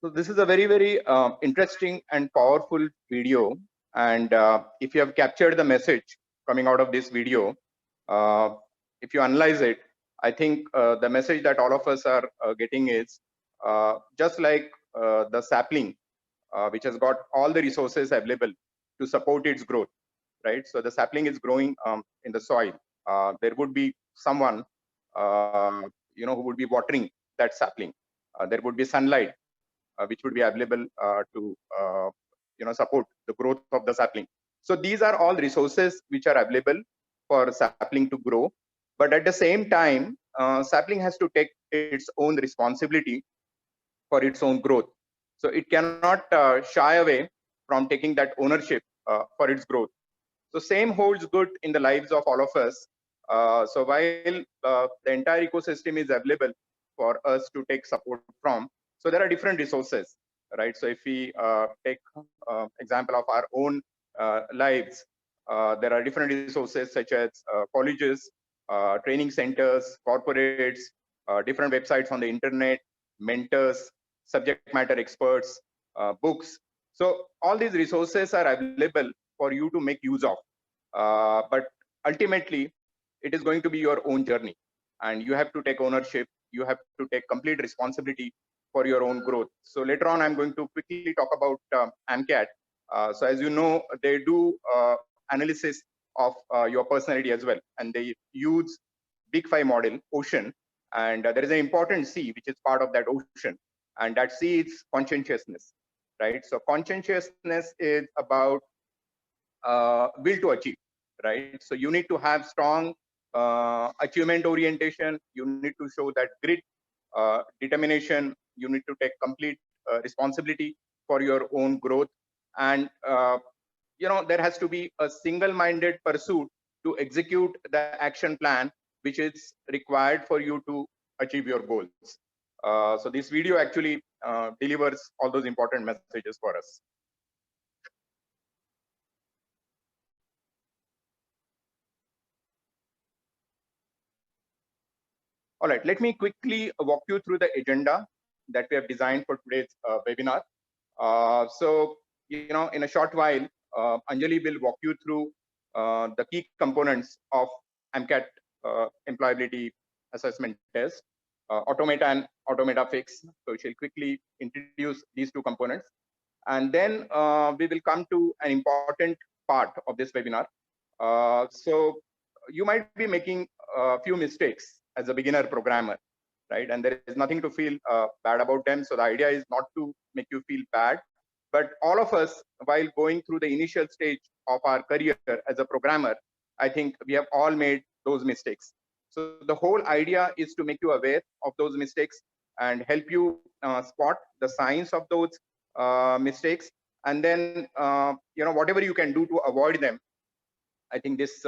So this is a very interesting and powerful video. And if you have captured the message coming out of this video, uh, if you analyze it, I think the message that all of us are getting is just like the sapling, which has got all the resources available to support its growth, right? So the sapling is growing in the soil. There would be someone, who would be watering that sapling. There would be sunlight which would be available to support the growth of the sapling. So these are all resources which are available for sapling to grow. But at the same time, sapling has to take its own responsibility for its own growth. So it cannot shy away from taking that ownership for its growth. So same holds good in the lives of all of us. So while the entire ecosystem is available for us to take support from, so there are different resources, right? So if we take example of our own lives, there are different resources such as colleges, training centers, corporates, different websites on the internet, mentors, subject matter experts, books. So all these resources are available for you to make use of. But ultimately, it is going to be your own journey, and you have to take ownership. You have to take complete responsibility for your own growth. So later on, I'm going to quickly talk about AMCAT. So as you know, they do analysis of your personality as well, and they use Big Five model, Ocean, and there is an important C which is part of that Ocean, and that C is conscientiousness, right? So conscientiousness is about will to achieve, right? So you need to have strong achievement orientation. You need to show that grit, determination. You need to take complete responsibility for your own growth, and there has to be a single-minded pursuit to execute the action plan which is required for you to achieve your goals. So this video actually delivers all those important messages for us. All right, let me quickly walk you through the agenda that we have designed for today's webinar. So, in a short while, Anjali will walk you through the key components of AMCAT employability assessment test, Automata and Automata Fix. So she'll quickly introduce these two components. And then we will come to an important part of this webinar. So you might be making a few mistakes as a beginner programmer, right? And there is nothing to feel bad about them. So the idea is not to make you feel bad, but all of us, while going through the initial stage of our career as a programmer, I think we have all made those mistakes. So the whole idea is to make you aware of those mistakes and help you spot the signs of those mistakes, and then whatever you can do to avoid them. I think this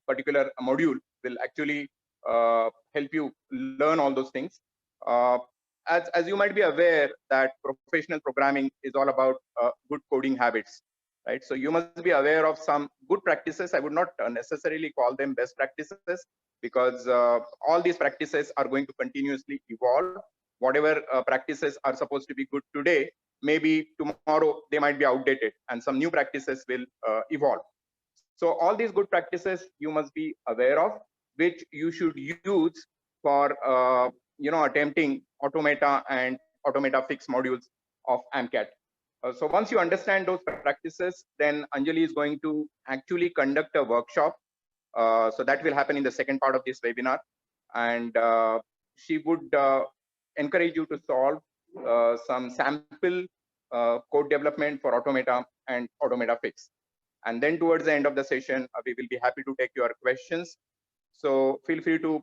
particular module will actually help you learn all those things. Uh, as you might be aware that professional programming is all about good coding habits, right? So you must be aware of some good practices. I would not necessarily call them best practices, because all these practices are going to continuously evolve. Whatever practices are supposed to be good today, maybe tomorrow they might be outdated, and some new practices will evolve. So all these good practices you must be aware of, which you should use for attempting Automata and Automata Fix modules of AMCAT. So once you understand those practices, then Anjali is going to actually conduct a workshop. So that will happen in the second part of this webinar, and she would encourage you to solve some sample code development for Automata and Automata Fix. And then towards the end of the session, we will be happy to take your questions. So feel free to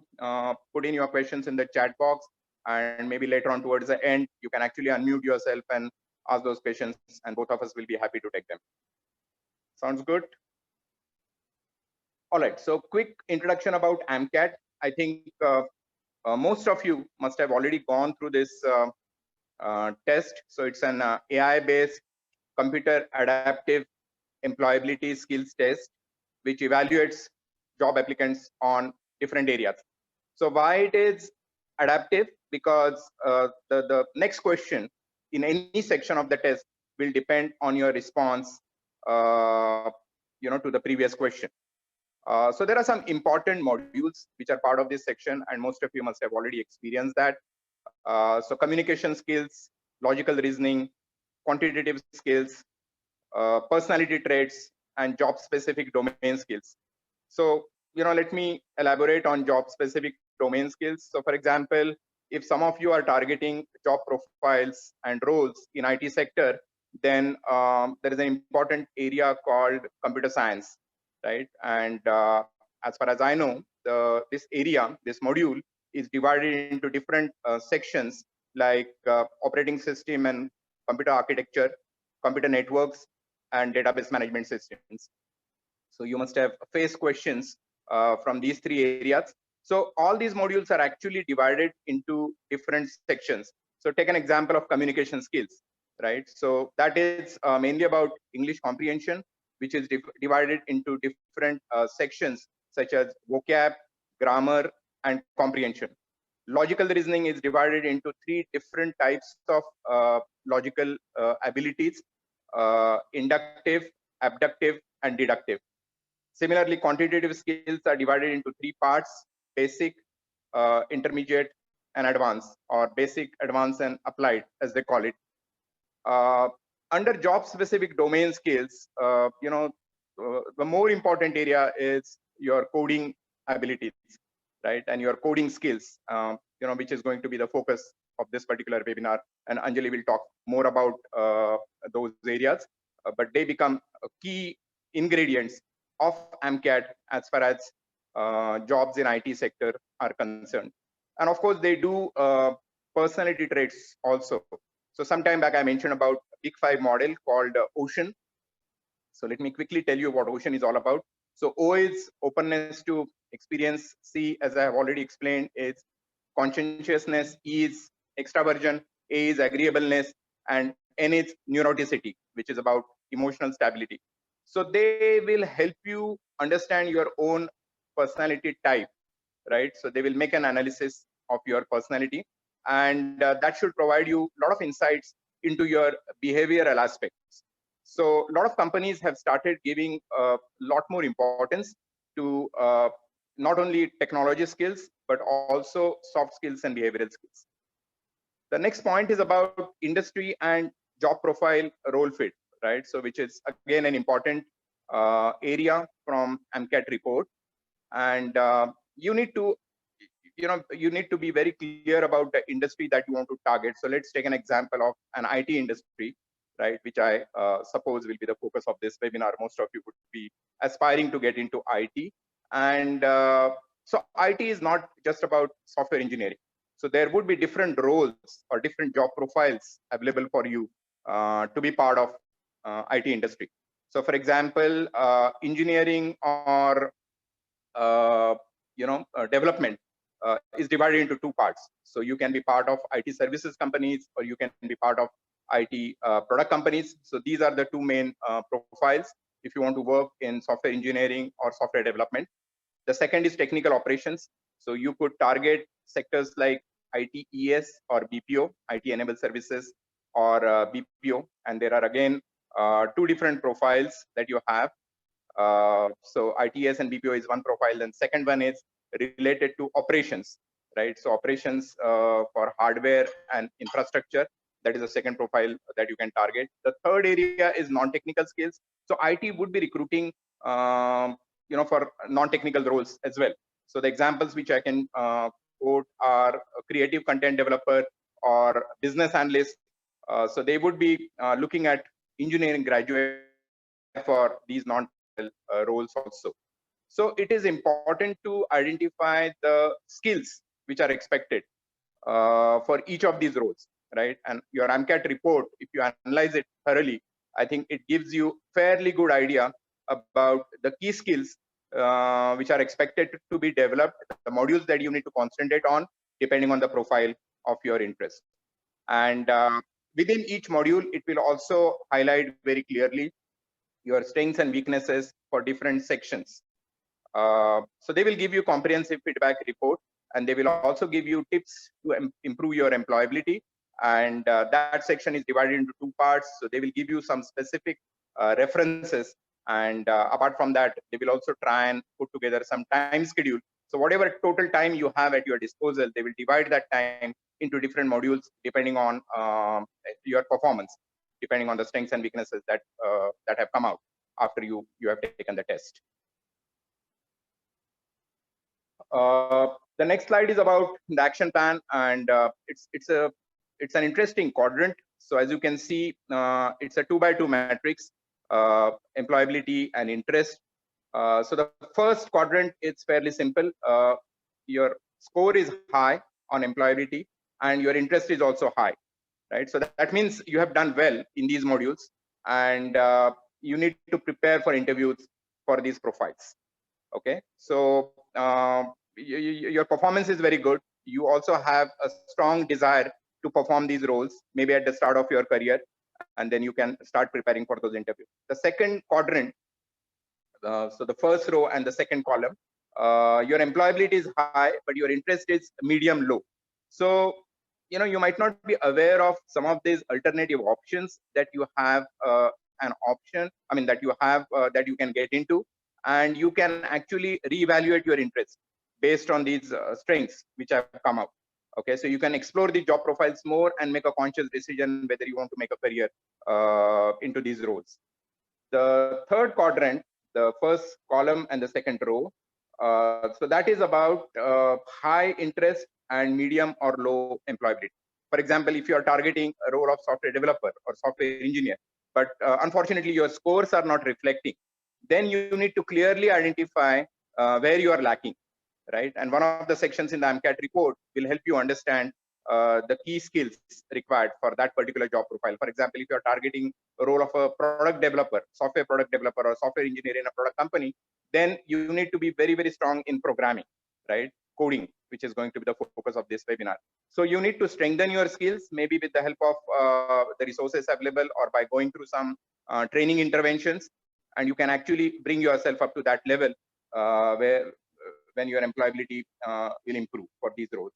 put in your questions in the chat box, and maybe later on towards the end, you can actually unmute yourself and ask those questions, and both of us will be happy to take them. Sounds good? All right, so quick introduction about AMCAT. I think most of you must have already gone through this test. So it's an AI-based computer adaptive employability skills test, which evaluates job applicants on different areas. So why it is adaptive? Because the next question in any section of the test will depend on your response, to the previous question. So there are some important modules which are part of this section, and most of you must have already experienced that. So communication skills, logical reasoning, quantitative skills, personality traits, and job specific domain skills. So, let me elaborate on job specific domain skills. So for example, if some of you are targeting job profiles and roles in IT sector, then there is an important area called computer science, right? And as far as I know, this module is divided into different sections like operating system and computer architecture, computer networks, and database management systems. So you must have faced questions from these three areas. So all these modules are actually divided into different sections. So take an example of communication skills, right? So that is mainly about English comprehension, which is divided into different sections such as vocab, grammar, and comprehension. Logical reasoning is divided into three different types of logical abilities: inductive, abductive, and deductive. Similarly, quantitative skills are divided into three parts: basic, intermediate, and advanced, or basic, advanced, and applied, as they call it. Under job-specific domain skills, the more important area is your coding abilities, right? And your coding skills, which is going to be the focus of this particular webinar. And Anjali will talk more about those areas, but they become key ingredients of AMCAT as far as jobs in IT sector are concerned. And of course, they do personality traits also. So some time back, I mentioned about Big Five model called Ocean. So let me quickly tell you what Ocean is all about. So O is openness to experience. C, as I have already explained, is conscientiousness. E is extraversion. A is agreeableness. And N is neuroticity, which is about emotional stability. So they will help you understand your own personality type, right? So they will make an analysis of your personality, and that should provide you a lot of insights into your behavioral aspects. So a lot of companies have started giving a lot more importance to not only technology skills, but also soft skills and behavioral skills. The next point is about industry and job profile role fit, right? So which is again an important area from AMCAT report. And you need to be very clear about the industry that you want to target. So let's take an example of an IT industry, right, which I suppose will be the focus of this webinar. Most of you would be aspiring to get into IT. And so IT is not just about software engineering. So there would be different roles or different job profiles available for you to be part of IT industry. So for example, engineering or development is divided into two parts. So you can be part of IT services companies, or you can be part of IT product companies. So these are the two main profiles if you want to work in software engineering or software development. The second is technical operations. So you could target sectors like ITES or BPO, IT enabled services, or BPO. And there are again two different profiles that you have. So ITS and BPO is one profile, and second one is related to operations, right? So operations for hardware and infrastructure, that is the second profile that you can target. The third area is non-technical skills. So IT would be recruiting, for non-technical roles as well. So the examples which I can quote are a creative content developer or business analyst. So they would be looking at engineering graduate for these roles also. So it is important to identify the skills which are expected for each of these roles, right? And your AMCAT report, if you analyze it thoroughly, I think it gives you fairly good idea about the key skills which are expected to be developed, the modules that you need to concentrate on depending on the profile of your interest. And within each module, it will also highlight very clearly your strengths and weaknesses for different sections. So they will give you comprehensive feedback report, and they will also give you tips to improve your employability And that section is divided into 2 parts. So they will give you some specific references. And apart from that, they will also try and put together some time schedule. So whatever total time you have at your disposal, they will divide that time into different modules depending on your performance, depending on the strengths and weaknesses that that have come out after you have taken the test. The next slide is about the action plan, and it's an interesting quadrant. So as you can see, it's a 2x2 matrix, employability and interest. So the first quadrant is fairly simple. Your score is high on employability, and your interest is also high, right? So that means you have done well in these modules, and you need to prepare for interviews for these profiles. Okay, so your performance is very good. You also have a strong desire to perform these roles, maybe at the start of your career, and then you can start preparing for those interviews. The second quadrant, so the first row and the second column, your employability is high, but your interest is medium low. So, you know, you might not be aware of some of these alternative options that you have an option, I mean, that you have that you can get into, and you can actually reevaluate your interest based on these strengths which have come out. Okay, so you can explore the job profiles more and make a conscious decision whether you want to make a career into these roles. The third quadrant, the first column and the second row, so that is about high interest and medium or low employability. For example, if you are targeting a role of software developer or software engineer, but unfortunately your scores are not reflecting, then you need to clearly identify where you are lacking, right? And one of the sections in the AMCAT report will help you understand the key skills required for that particular job profile. For example, if you're targeting a role of a product developer, software product developer, or software engineer in a product company, then you need to be very, very strong in programming, right? Coding, which is going to be the focus of this webinar. So you need to strengthen your skills, maybe with the help of the resources available or by going through some training interventions, and you can actually bring yourself up to that level where when your employability will improve for these roles.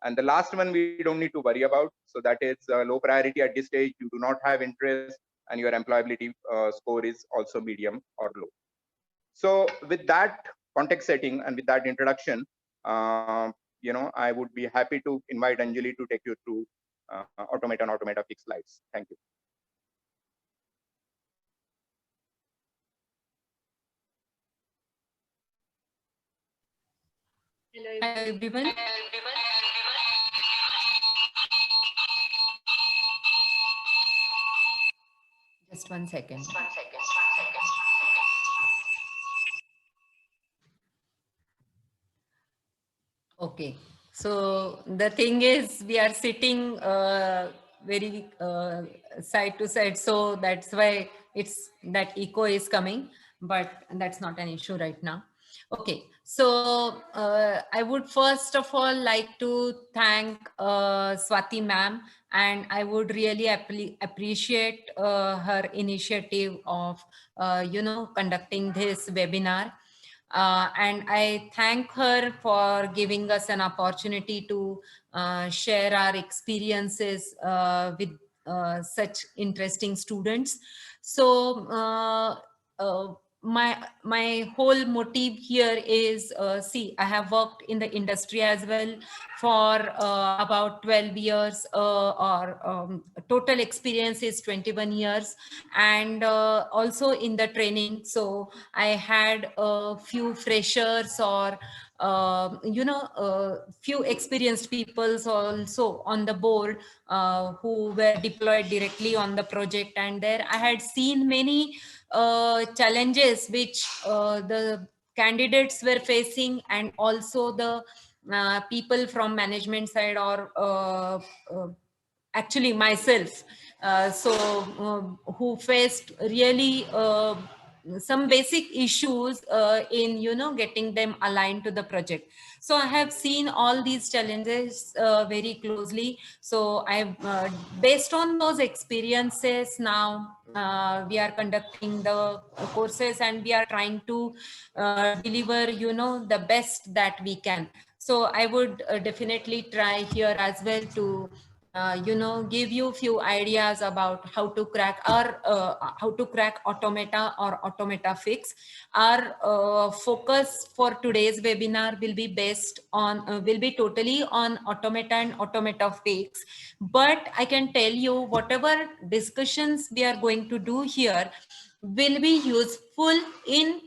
And the last one we don't need to worry about. So that is low priority at this stage. You do not have interest, and your employability score is also medium or low. So with that context setting and with that introduction, you know, I would be happy to invite Anjali to take you through Automate and Automata Fix slides. Thank you. Hello everyone. Just one second. Okay. So the thing is, we are sitting very side to side, so that's why it's that echo is coming, but that's not an issue right now. Okay, so I would first of all like to thank Swati ma'am, and I would really appreciate her initiative of you know, conducting this webinar. And I thank her for giving us an opportunity to share our experiences with such interesting students. So my whole motive here is, see, I have worked in the industry as well for about 12 years, or total experience is 21 years, and also in the training. So I had a few freshers or you know, few experienced peoples also on the board who were deployed directly on the project, and there I had seen many challenges which the candidates were facing, and also the people from management side, or actually myself, who faced really some basic issues in, you know, getting them aligned to the project. So I have seen all these challenges very closely. So I've based on those experiences, now we are conducting the courses, and we are trying to deliver, you know, the best that we can. So I would definitely try here as well to give you few ideas about how to crack automata or automata fix. Our focus for today's webinar will be based on will be totally on automata and automata fix. But I can tell you whatever discussions we are going to do here will be useful in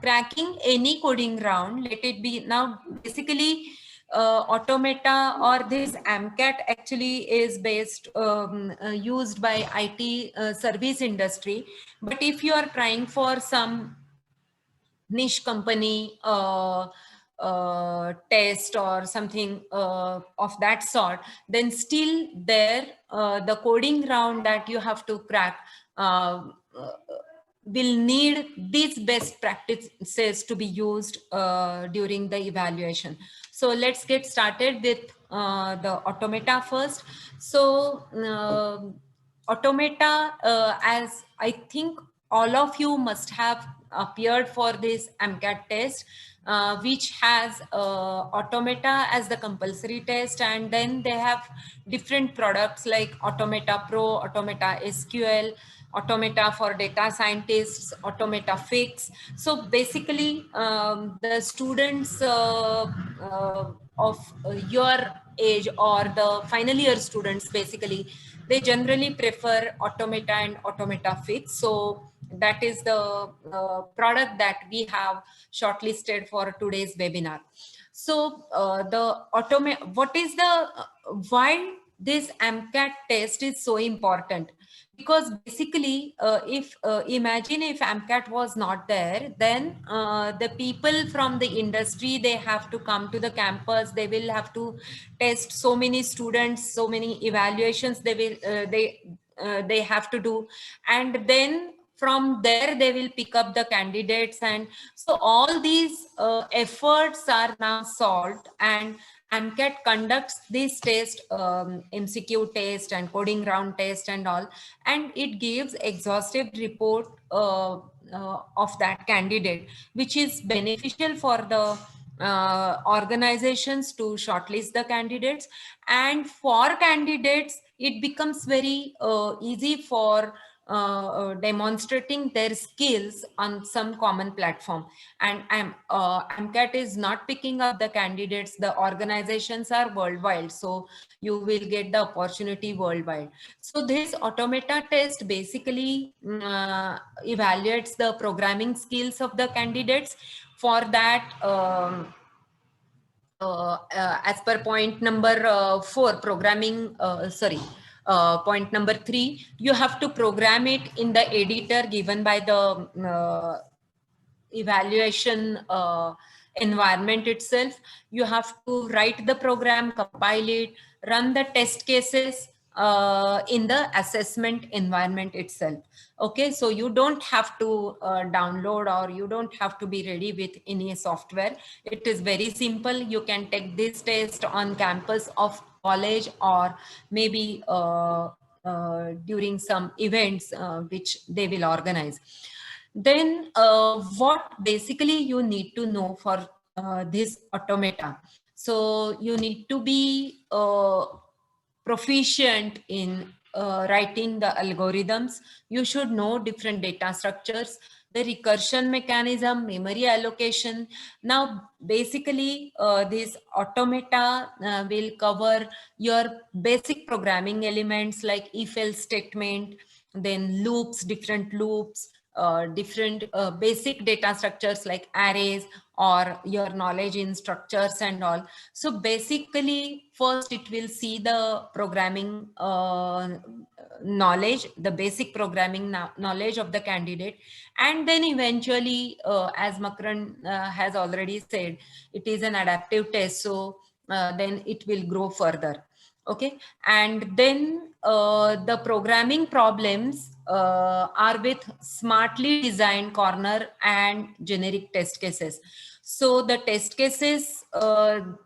cracking any coding round. Let it be now basically automata or this AMCAT actually is based used by IT service industry. But if you are trying for some niche company test or something of that sort, then still there the coding round that you have to crack will need these best practices to be used during the evaluation. So let's get started with the automata first. So automata, as I think all of you must have appeared for this AMCAT test, which has automata as the compulsory test, and then they have different products like Automata Pro, Automata SQL, Automata for data scientists, Automata Fix. So basically the students of your age or the final year students, basically they generally prefer automata and automata fix. So that is the product that we have shortlisted for today's webinar. So what is the why this AMCAT test is so important? Because basically if imagine if AMCAT was not there, then the people from the industry, they have to come to the campus, they will have to test so many students, so many evaluations they have to do, and then from there they will pick up the candidates. And so all these efforts are now solved, and AMCAT conducts this test, MCQ test and coding round test and all, and it gives exhaustive report of that candidate, which is beneficial for the organizations to shortlist the candidates. And for candidates, it becomes very easy for demonstrating their skills on some common platform. And AMCAT is not picking up the candidates, the organizations are worldwide, so you will get the opportunity worldwide. So this automata test basically evaluates the programming skills of the candidates. For that, as per point number 4, programming, point number 3, you have to program it in the editor given by the evaluation environment itself. You have to write the program, compile it, run the test cases in the assessment environment itself. Okay, so you don't have to download, or you don't have to be ready with any software. It is very simple. You can take this test on campus of college, or maybe during some events which they will organize. Then what basically you need to know for this automata? So you need to be proficient in writing the algorithms. You should know different data structures, the recursion mechanism, memory allocation. Now, basically, this automata will cover your basic programming elements like if-else statement, then loops, different loops, different basic data structures like arrays, or your knowledge in structures and all. So basically, first it will see the programming knowledge, the basic programming knowledge of the candidate. And then eventually, as Makran has already said, it is an adaptive test. So then it will grow further. Okay, and then the programming problems are with smartly designed corner and generic test cases. So the test cases are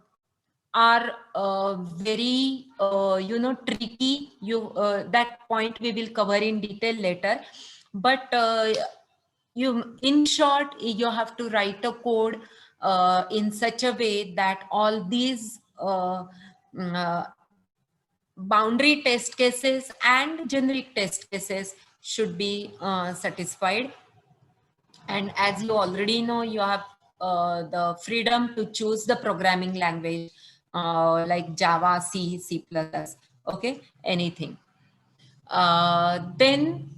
very tricky. That point we will cover in detail later, but in short, you have to write a code in such a way that all these boundary test cases and generic test cases should be satisfied. And as you already know, you have the freedom to choose the programming language like Java, C, C++, okay, anything. Then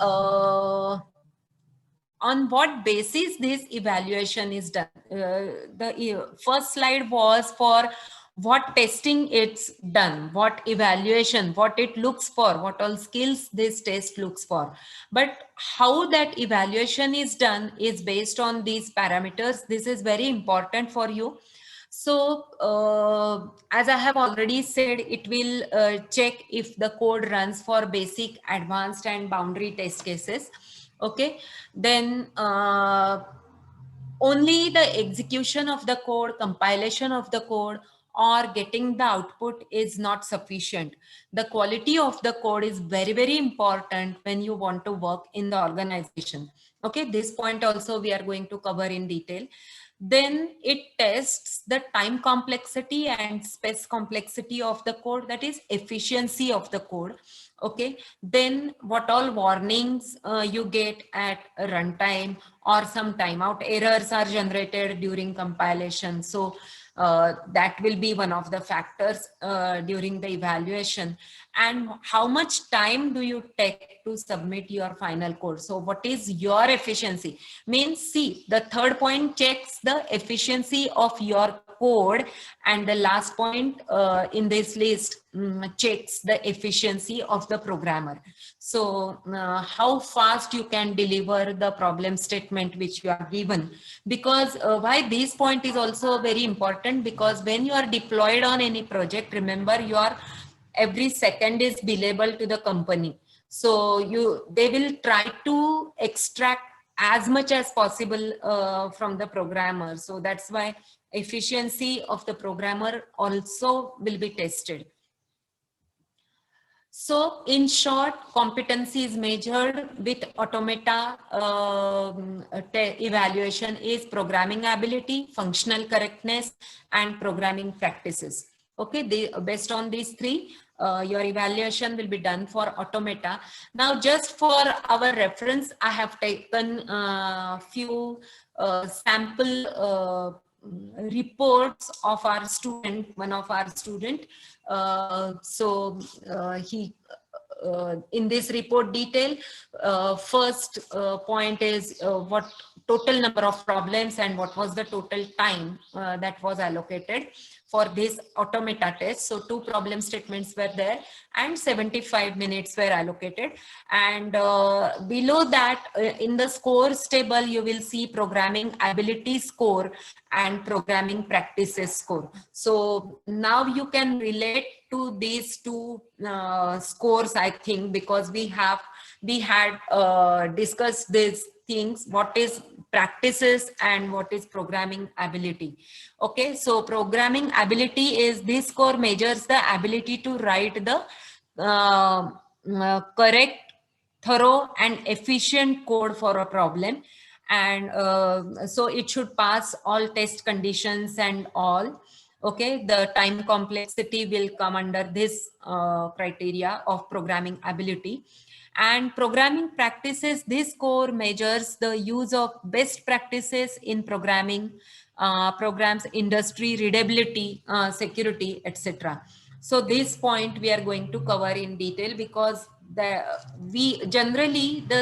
on what basis this evaluation is done? The first slide was for what testing it's done, what evaluation, what it looks for, what all skills this test looks for. But how that evaluation is done is based on these parameters. This is very important for you. So as I have already said, it will check if the code runs for basic, advanced and boundary test cases. Okay, then only the execution of the code, compilation of the code, or getting the output is not sufficient. The quality of the code is very, very important when you want to work in the organization. Okay, this point also we are going to cover in detail. Then it tests the time complexity and space complexity of the code, that is efficiency of the code. Okay, then what all warnings you get at runtime, or some timeout errors are generated during compilation. So that will be one of the factors during the evaluation. And how much time do you take to submit your final code? So what is your efficiency? Means, see, the third point checks the efficiency of your code, and the last point in this list checks the efficiency of the programmer. So how fast you can deliver the problem statement which you are given. Because why this point is also very important, because when you are deployed on any project, remember, you are every second is billable to the company. So they will try to extract as much as possible from the programmer. So that's why efficiency of the programmer also will be tested. So in short, competency is measured with automata evaluation is programming ability, functional correctness, and programming practices. Okay, based on these three, your evaluation will be done for automata. Now, just for our reference, I have taken a few sample reports of our student, one of our student. He in this report detail, first point is what total number of problems and what was the total time that was allocated for this automata test. So 2 problem statements were there and 75 minutes were allocated. And below that, in the scores table, you will see programming ability score and programming practices score. So now you can relate to these two scores, I think, because we had discussed these things, what is practices and what is programming ability. Okay, so programming ability is, this score measures the ability to write the correct, thorough and efficient code for a problem. And so it should pass all test conditions and all. Okay, the time complexity will come under this criteria of programming ability. And programming practices, this score measures the use of best practices in programming, programs, industry, readability, security, etc. So this point we are going to cover in detail, because the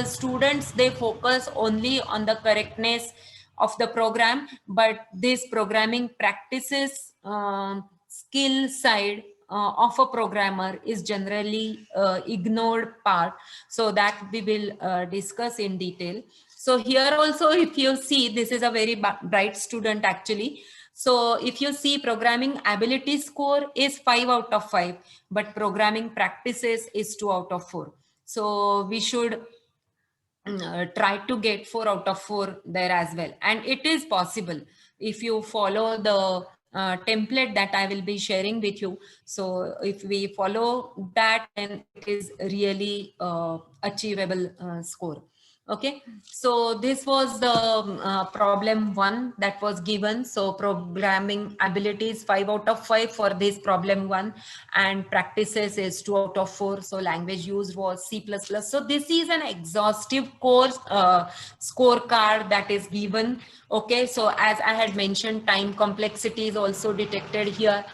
students, they focus only on the correctness of the program, but this programming practices skill side of a programmer is generally ignored part. So that we will discuss in detail. So here also, if you see, this is a very bright student actually. So if you see, programming ability score is 5 out of 5, but programming practices is 2 out of 4. So we should try to get 4 out of 4 there as well. And it is possible if you follow the template that I will be sharing with you. So if we follow that, then it is really achievable score. Okay, so this was the problem 1 that was given. So programming abilities 5 out of 5 for this problem 1, and practices is 2 out of 4. So language used was C++. So this is an exhaustive course scorecard that is given. Okay, so as I had mentioned, time complexity is also detected here.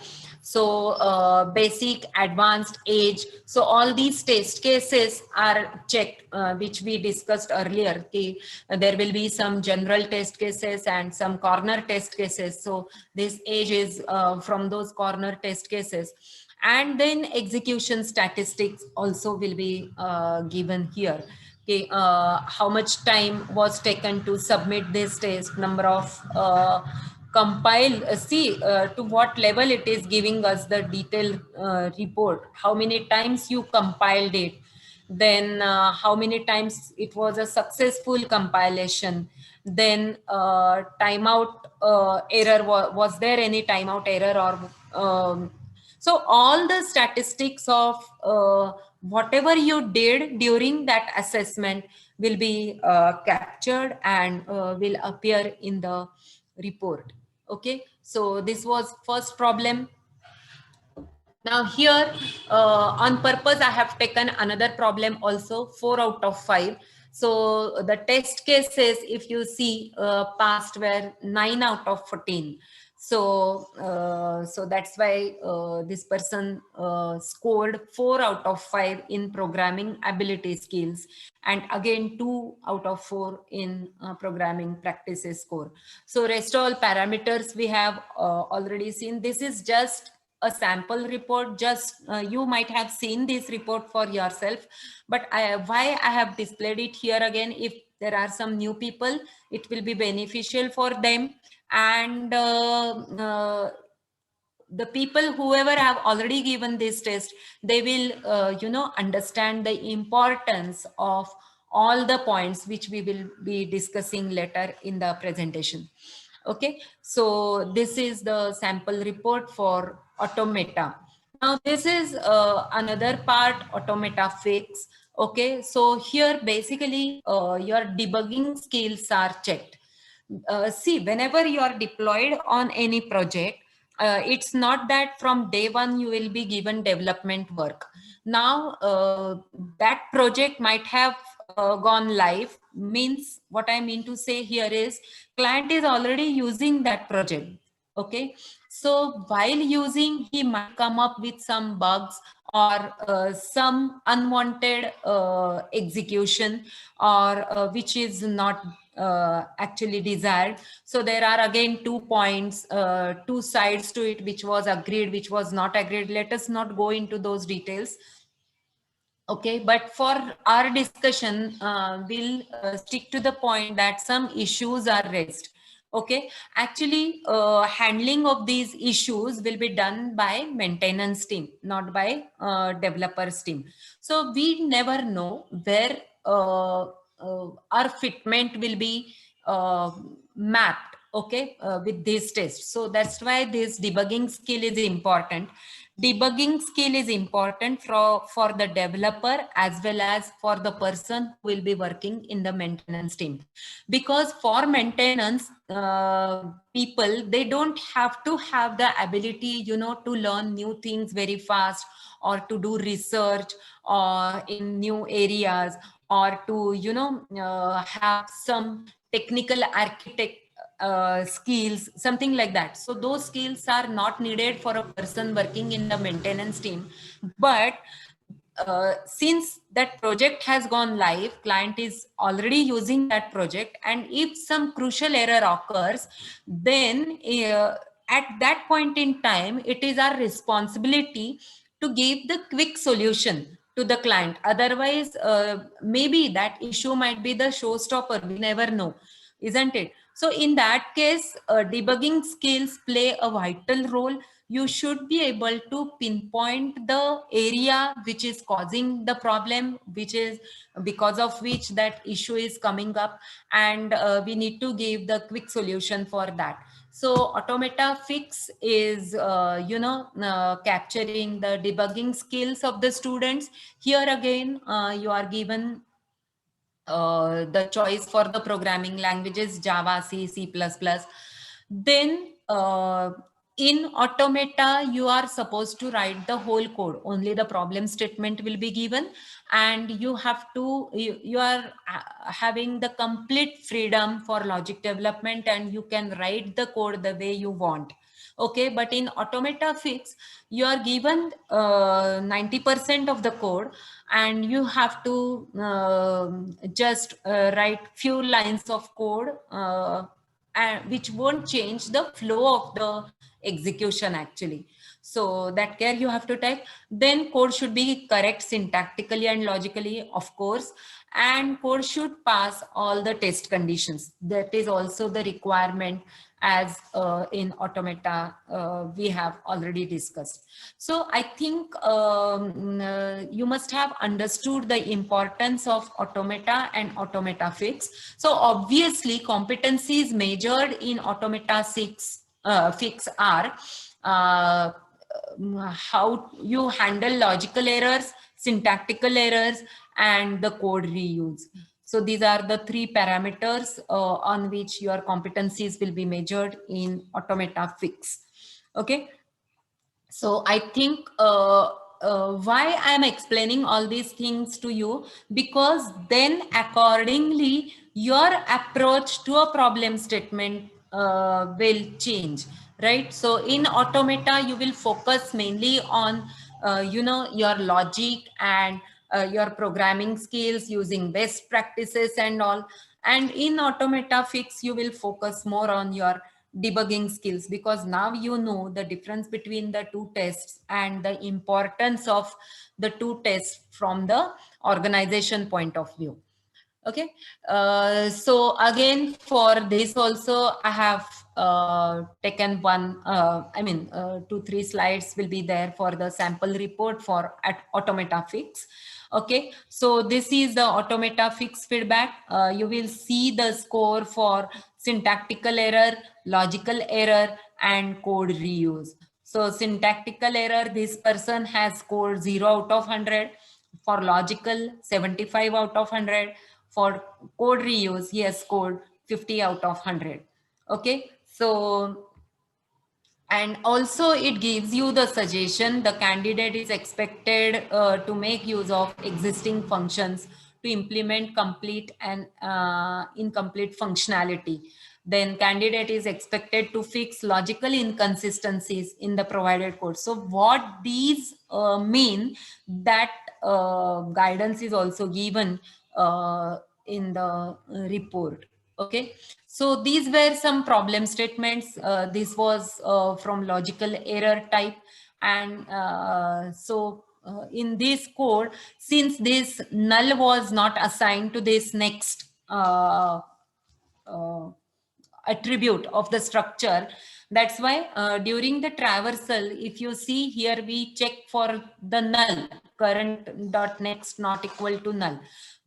So basic, advanced, age. So all these test cases are checked, which we discussed earlier. Okay? There will be some general test cases and some corner test cases. So this age is from those corner test cases. And then execution statistics also will be given here. Okay, how much time was taken to submit this test, number of compile, see to what level it is giving us the detailed report, how many times you compiled it, then how many times it was a successful compilation, then timeout error, was there any timeout error, or so all the statistics of whatever you did during that assessment will be captured and will appear in the report. Okay, so this was first problem. Now here on purpose I have taken another problem also, 4 out of 5. So the test cases, if you see, passed were 9 out of 14. So so that's why this person scored 4 out of 5 in programming ability skills, and again 2 out of 4 in programming practices score. So rest all parameters we have already seen. This is just a sample report. Just you might have seen this report for yourself, but why I have displayed it here again, if there are some new people, it will be beneficial for them. And the people whoever have already given this test, they will understand the importance of all the points which we will be discussing later in the presentation. Okay, so this is the sample report for automata. Now this is another part, automata fix. Okay, so here basically your debugging skills are checked. See, whenever you are deployed on any project, it's not that from day one you will be given development work. Now that project might have gone live. Means what I mean to say here is client is already using that project. Okay, so while using, he might come up with some bugs or some unwanted execution, or which is not actually desired. So there are again 2 points, 2 sides to it, which was agreed, which was not agreed. Let us not go into those details. Okay, but for our discussion, we'll stick to the point that some issues are raised. Okay, actually handling of these issues will be done by maintenance team, not by developers team. So we never know where our fitment will be mapped, okay, with this test. So that's why this debugging skill is important. Debugging skill is important for the developer as well as for the person who will be working in the maintenance team. Because for maintenance people, they don't have to have the ability, to learn new things very fast, or to do research or in new areas, or to, have some technical architect skills, something like that. So those skills are not needed for a person working in the maintenance team. But since that project has gone live, client is already using that project, and if some crucial error occurs, then at that point in time, it is our responsibility to give the quick solution to the client. Otherwise, maybe that issue might be the showstopper. We never know, isn't it? So in that case, debugging skills play a vital role. You should be able to pinpoint the area which is causing the problem, which is because of which that issue is coming up, and we need to give the quick solution for that. So automata fix is capturing the debugging skills of the students. Here again you are given the choice for the programming languages Java, C, C++. Then in Automata, you are supposed to write the whole code. Only the problem statement will be given, and you have to, you are having the complete freedom for logic development, and you can write the code the way you want. Okay, but in Automata Fix, you are given 90% of the code, and you have to just write few lines of code, and which won't change the flow of the execution actually. So that care you have to take. Then code should be correct syntactically and logically, of course, and code should pass all the test conditions. That is also the requirement, as in Automata we have already discussed. So I think you must have understood the importance of Automata and Automata Fix. So obviously competencies measured in Automata Fix are how you handle logical errors, syntactical errors, and the code reuse. So these are the three parameters on which your competencies will be measured in Automata Fix. Okay. So I think why I'm explaining all these things to you, because then accordingly your approach to a problem statement will change, right? So in Automata, you will focus mainly on your logic and your programming skills using best practices and all. And in Automata Fix, you will focus more on your debugging skills, because now you know the difference between the two tests and the importance of the two tests from the organization point of view. Okay, so again for this also I have taken one, 2-3 slides will be there for the sample report for at Automata Fix. Okay, so this is the Automata Fix feedback. You will see the score for syntactical error, logical error, and code reuse. So syntactical error, this person has scored 0 out of 100. For logical, 75 out of 100. For code reuse, he has scored 50 out of 100. Okay, so, and also it gives you the suggestion the candidate is expected to make use of existing functions to implement complete and incomplete functionality. Then candidate is expected to fix logical inconsistencies in the provided code. So what these mean, that guidance is also given in the report. Okay, so these were some problem statements. This was from logical error type. And in this code, since this null was not assigned to this next attribute of the structure, that's why during the traversal, if you see here, we check for the null, current dot next not equal to null.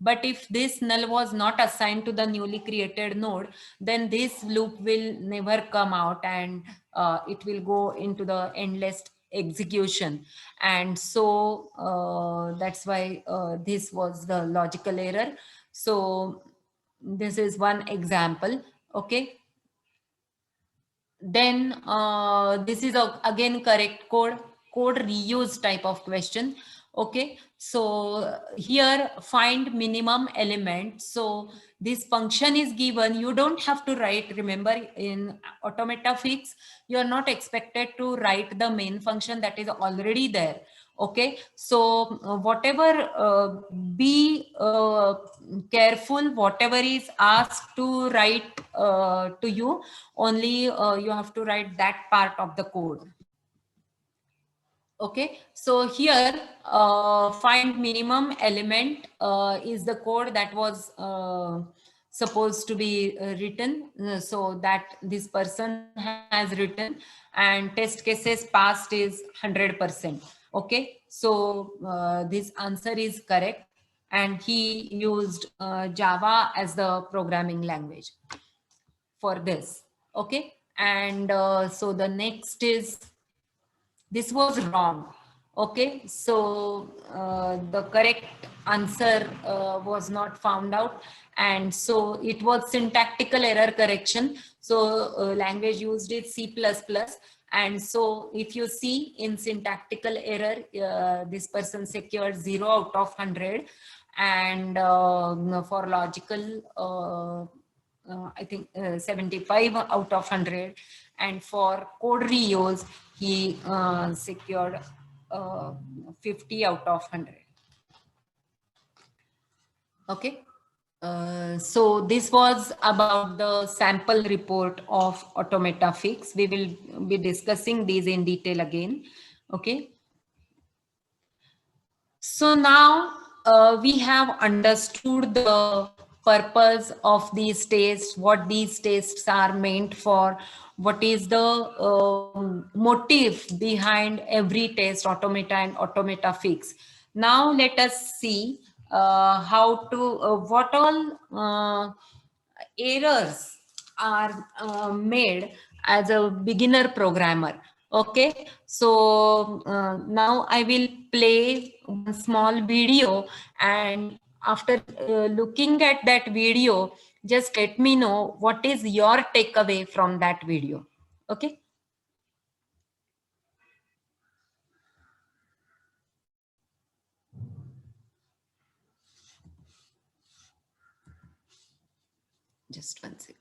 But if this null was not assigned to the newly created node, then this loop will never come out, and it will go into the endless execution. And so that's why this was the logical error. So this is one example. Okay, then this is again correct code reuse type of question. Okay, so here find minimum element. So this function is given, you don't have to write. Remember, in Automata Fix, you are not expected to write the main function that is already there. Okay, so whatever, be careful, whatever is asked to write to you, only you have to write that part of the code. Okay, so here find minimum element is the code that was supposed to be written, so that this person has written, and test cases passed is 100%. Okay, so this answer is correct, and he used Java as the programming language for this. Okay, and so the next is, this was wrong. Okay, so the correct answer was not found out, and so it was syntactical error correction. So language used is C++, and so if you see in syntactical error, this person secured 0 out of 100, and for logical, I think 75 out of 100, and for code reuse, he secured 50 out of 100. Okay. So this was about the sample report of Automata Fix. We will be discussing these in detail again. Okay. So now we have understood the purpose of these tests, what these tests are meant for, what is the motive behind every test, Automata and Automata Fix. Now let us see how to, what all errors are made as a beginner programmer. Okay, so now I will play one small video, and after looking at that video, just let me know what is your takeaway from that video. Okay. Just one second.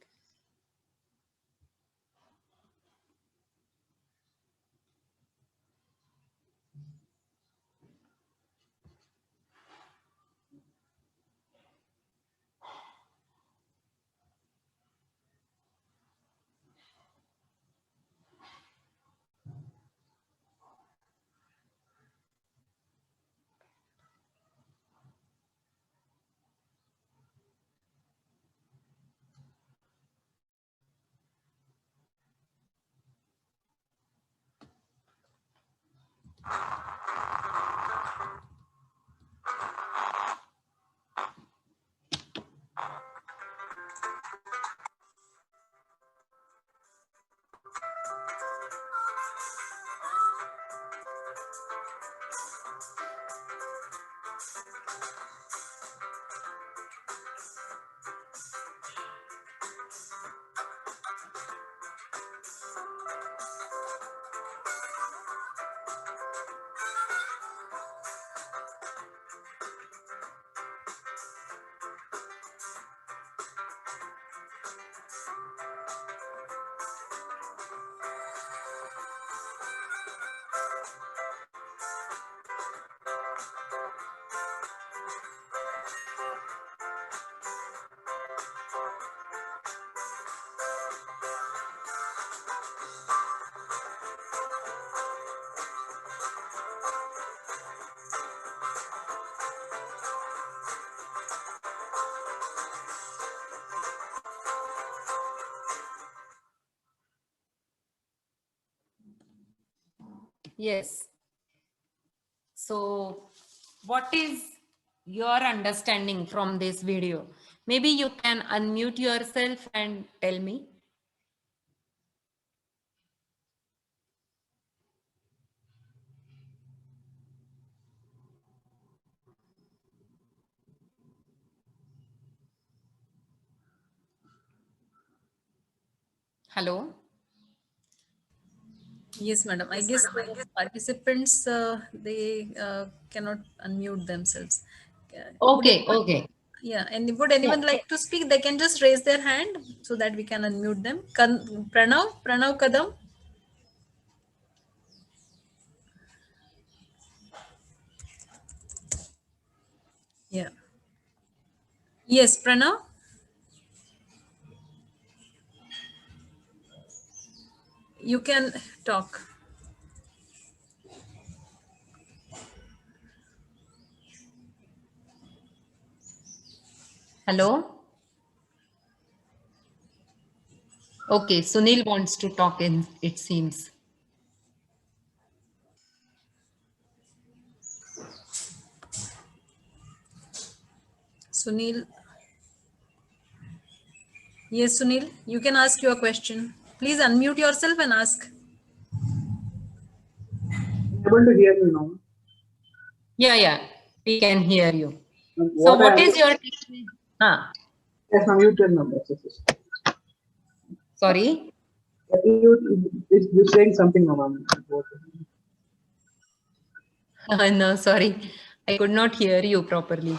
Yes. So what is your understanding from this video? Maybe you can unmute yourself and tell me. Hello. Yes, madam. I guess the participants they cannot unmute themselves. Okay, okay. Yeah, and would anyone like to speak? They can just raise their hand so that we can unmute them. Pranav Kadam. Yeah. Yes, Pranav. You can talk. Hello. Okay, Sunil wants to talk in, it seems. Sunil. Yes, Sunil. You can ask your question. Please unmute yourself and ask. able to hear me now? Yeah, we can hear you. And So what what I is your Yes, ma'am, you tell me. Yes, yes, yes. sorry? You're saying something, ma'am. No, sorry. I could not hear you properly.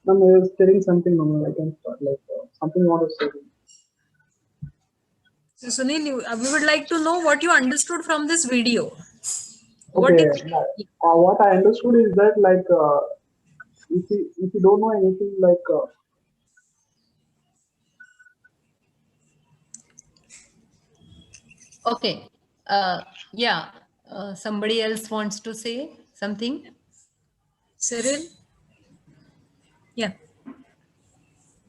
Ma'am, you're telling something, ma'am. I can start like something you want to say. So Sunil, we would like to know what you understood from this video. What Okay. is What I understood is that like if you don't know anything like Okay. Yeah. Somebody else wants to say something? Cyril? Yeah.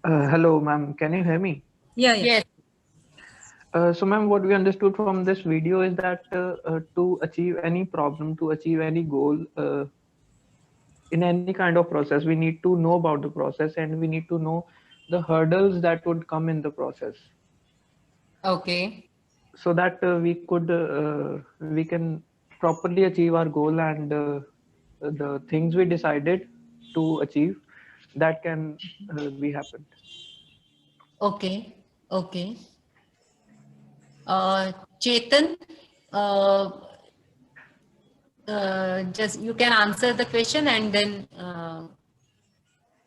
Hello, ma'am. Can you hear me? Yeah. Yes. So, ma'am, what we understood from this video is that to achieve any problem, to achieve any goal in any kind of process, we need to know about the process and we need to know the hurdles that would come in the process, Okay. so that we can properly achieve our goal, and the things we decided to achieve, that can be happened. Okay. Okay. Chetan, uh, just you can answer the question and then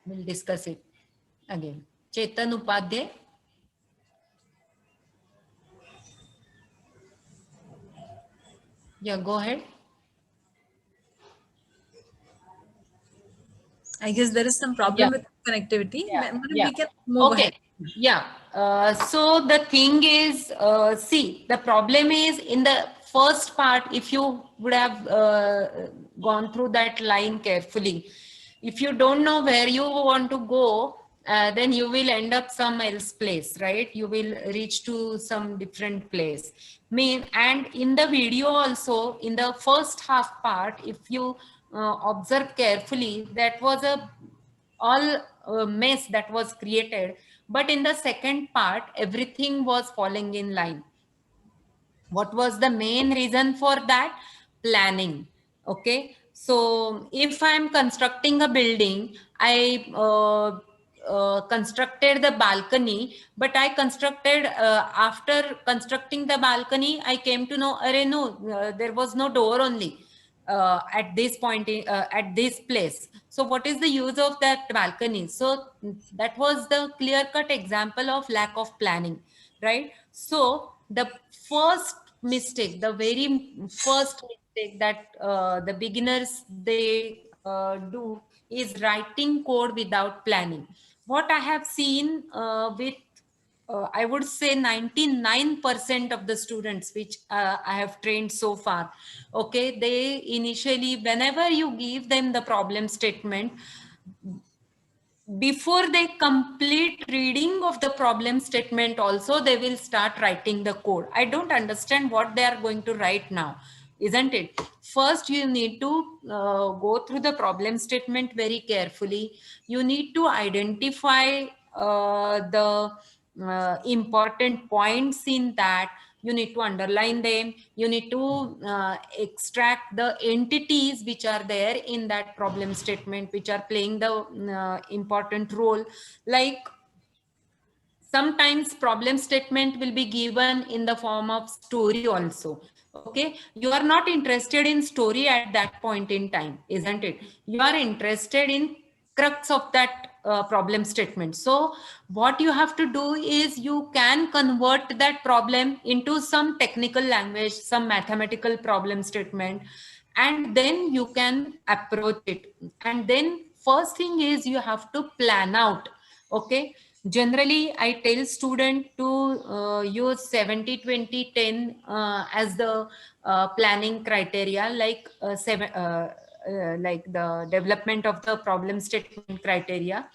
we'll discuss it again. Chetan Upadhyay. Yeah, go ahead. I guess there is some problem with connectivity. Yeah. We can move Okay. ahead. Yeah. So the thing is, see, the problem is in the first part, if you would have gone through that line carefully, if you don't know where you want to go, then you will end up some else place, right? You will reach to some different place. And in the video also, in the first half part, if you observe carefully, that was a all mess that was created, but in the second part everything was falling in line. What was the main reason for that? Planning. Okay, so if I'm constructing a building, I constructed the balcony, but I constructed after constructing the balcony I came to know, no, there was no door only at this point at this place. So what is the use of that balcony? So that was the clear cut example of lack of planning, right? So the first mistake, the very first mistake that the beginners they do is writing code without planning. What I have seen with I would say 99% of the students which I have trained so far, okay, they initially, whenever you give them the problem statement, before they complete reading of the problem statement also, they will start writing the code. I don't understand what they are going to write now, isn't it? First, you need to go through the problem statement very carefully. You need to identify the important points in that. You need to underline them. You need to extract the entities which are there in that problem statement, which are playing the important role. Like sometimes problem statement will be given in the form of story also. Okay, you are not interested in story at that point in time, isn't it? You are interested in crux of that problem statement. So what you have to do is you can convert that problem into some technical language, some mathematical problem statement, and then you can approach it. And then first thing is you have to plan out. Okay, generally I tell student to use 70-20-10 as the planning criteria, like like the development of the problem statement criteria,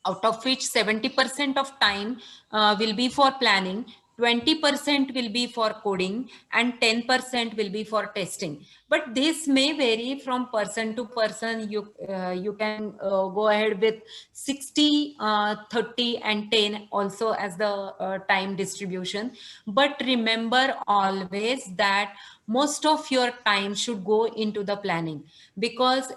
out of which 70% of time will be for planning 20% will be for coding and 10% will be for testing. But this may vary from person to person. You can go ahead with 60, 30 and 10 also as the time distribution. But remember always that most of your time should go into the planning, because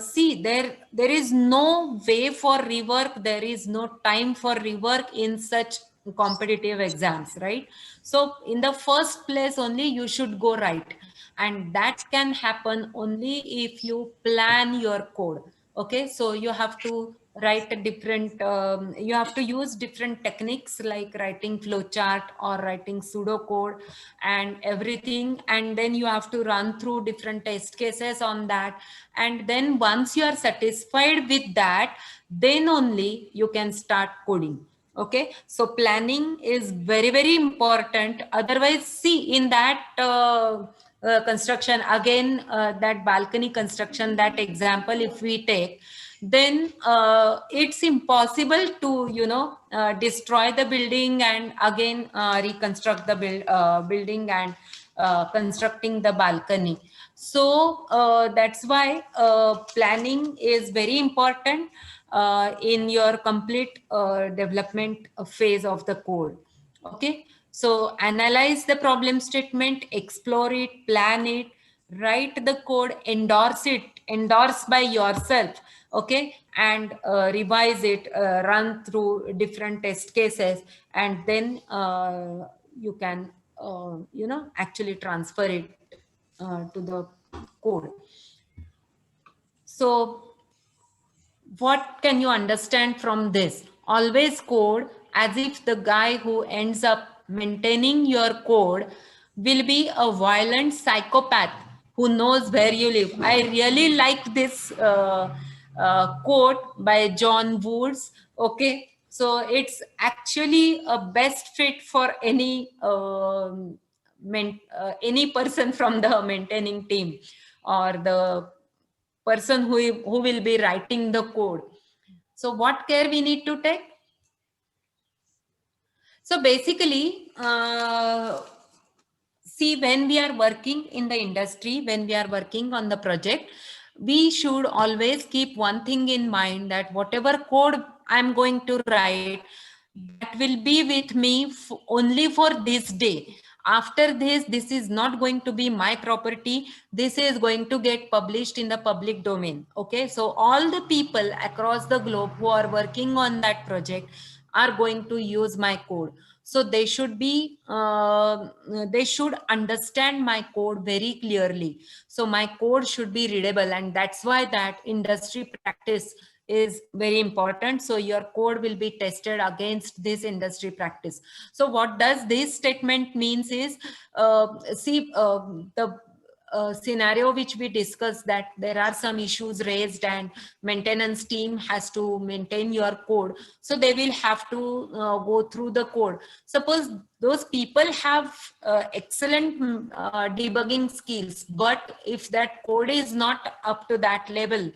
see, there is no way for rework, there is no time for rework in such competitive exams, right? So in the first place only you should go right, and that can happen only if you plan your code. Okay, so you have to write a different you have to use different techniques like writing flowchart or writing pseudocode and everything, and then you have to run through different test cases on that, and then once you are satisfied with that, then only you can start coding. Okay, so planning is very, very important. Otherwise, see, in that construction again, that balcony construction, that example if we take, then it's impossible to, you know, destroy the building and again reconstruct the building and constructing the balcony. So that's why planning is very important in your complete development phase of the code. Okay, so analyze the problem statement, explore it, plan it, write the code, endorse by yourself. Okay, and revise it, run through different test cases, and then you can you know, actually transfer it to the code. So what can you understand from this? Always code as if the guy who ends up maintaining your code will be a violent psychopath who knows where you live. I really like this quote by John Woods. Okay, so it's actually a best fit for any any person from the maintaining team or the person who will be writing the code. So what care we need to take? So basically, see, when we are working in the industry, when we are working on the project, we should always keep one thing in mind, that whatever code I'm going to write, that will be with me only for this day. After this is not going to be my property. This is going to get published in the public domain. Okay, so all the people across the globe who are working on that project are going to use my code. So they should be they should understand my code very clearly. So my code should be readable, and that's why that industry practice is very important. So your code will be tested against this industry practice. So what does this statement means is, see, the scenario which we discussed, that there are some issues raised and maintenance team has to maintain your code, so they will have to go through the code. Suppose those people have excellent debugging skills, but if that code is not up to that level,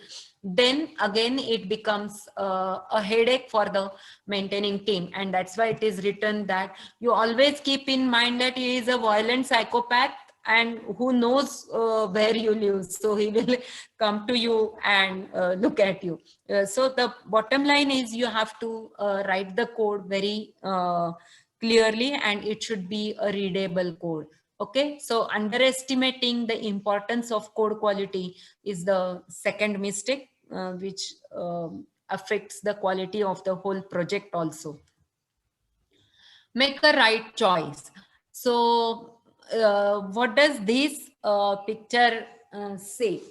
then again it becomes a headache for the maintaining team. And that's why it is written that you always keep in mind that he is a violent psychopath and who knows where you live, so he will come to you and look at you. So the bottom line is you have to write the code very clearly, and it should be a readable code. Okay, so underestimating the importance of code quality is the second mistake, which affects the quality of the whole project also. Make a right choice. So what does this picture say?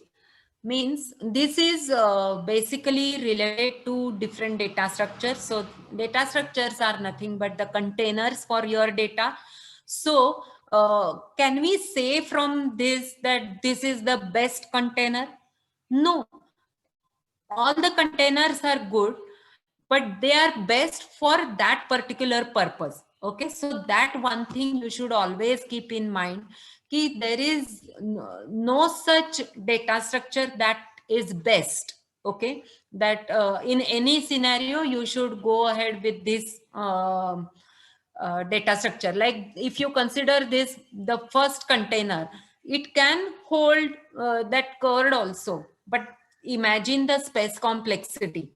Means this is basically related to different data structures. So data structures are nothing but the containers for your data. So can we say from this that this is the best container? No, all the containers are good, but they are best for that particular purpose. Okay, so that one thing you should always keep in mind, ki there is no such data structure that is best. Okay, that in any scenario you should go ahead with this data structure. Like if you consider this, the first container, it can hold that curd also, but imagine the space complexity,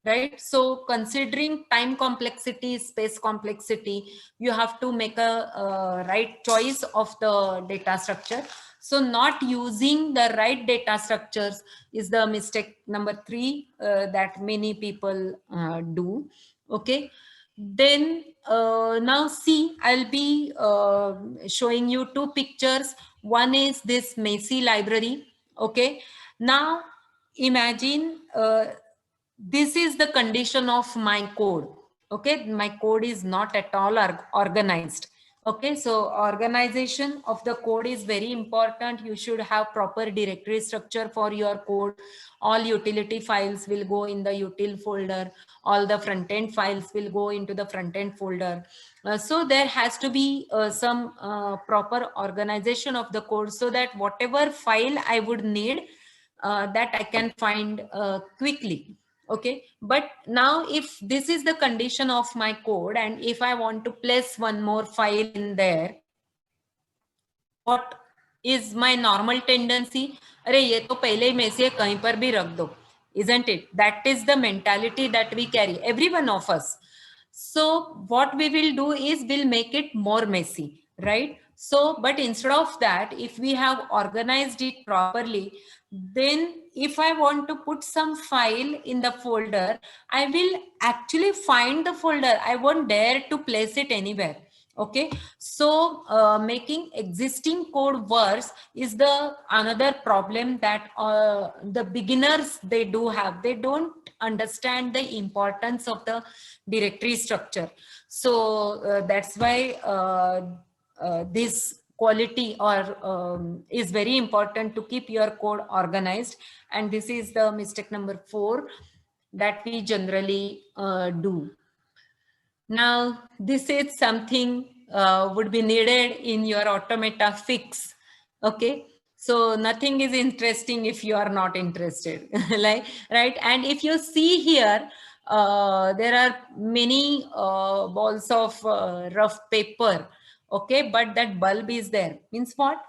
right? So considering time complexity, space complexity, you have to make a right choice of the data structure. So not using the right data structures is the mistake number 3 that many people do. Okay. Then now see, I'll be showing you 2 pictures. One is this Macy library. Okay. Now imagine this is the condition of my code. Okay. My code is not at all organized. Okay, so organization of the code is very important. You should have proper directory structure for your code. All utility files will go in the util folder. All the front-end files will go into the front-end folder. So there has to be some proper organization of the code so that whatever file I would need, that I can find quickly. Okay, but now if this is the condition of my code and if I want to place one more file in there, what is my normal tendency? अरे ये तो पहले ही में से कहीं पर भी रख दो, isn't it? That is the mentality that we carry, every one of us. So what we will do is we'll make it more messy, right? So, but instead of that, if we have organized it properly, then if I want to put some file in the folder, I will actually find the folder. I won't dare to place it anywhere. Okay, so making existing code worse is the another problem that the beginners they do have. They don't understand the importance of the directory structure. So that's why this quality or is very important to keep your code organized. And this is the mistake number 4 that we generally do. Now, this is something would be needed in your automata fix. Okay. So nothing is interesting if you are not interested, like, right? And if you see here, there are many balls of rough paper. Okay. But that bulb is there. Means what?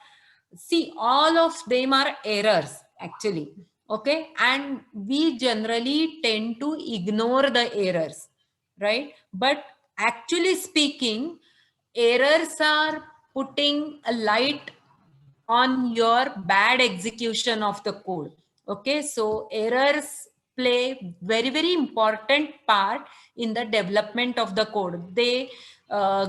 See, all of them are errors actually. Okay. And we generally tend to ignore the errors, right? But actually speaking, errors are putting a light on your bad execution of the code. Okay, so errors play very, very important part in the development of the code. They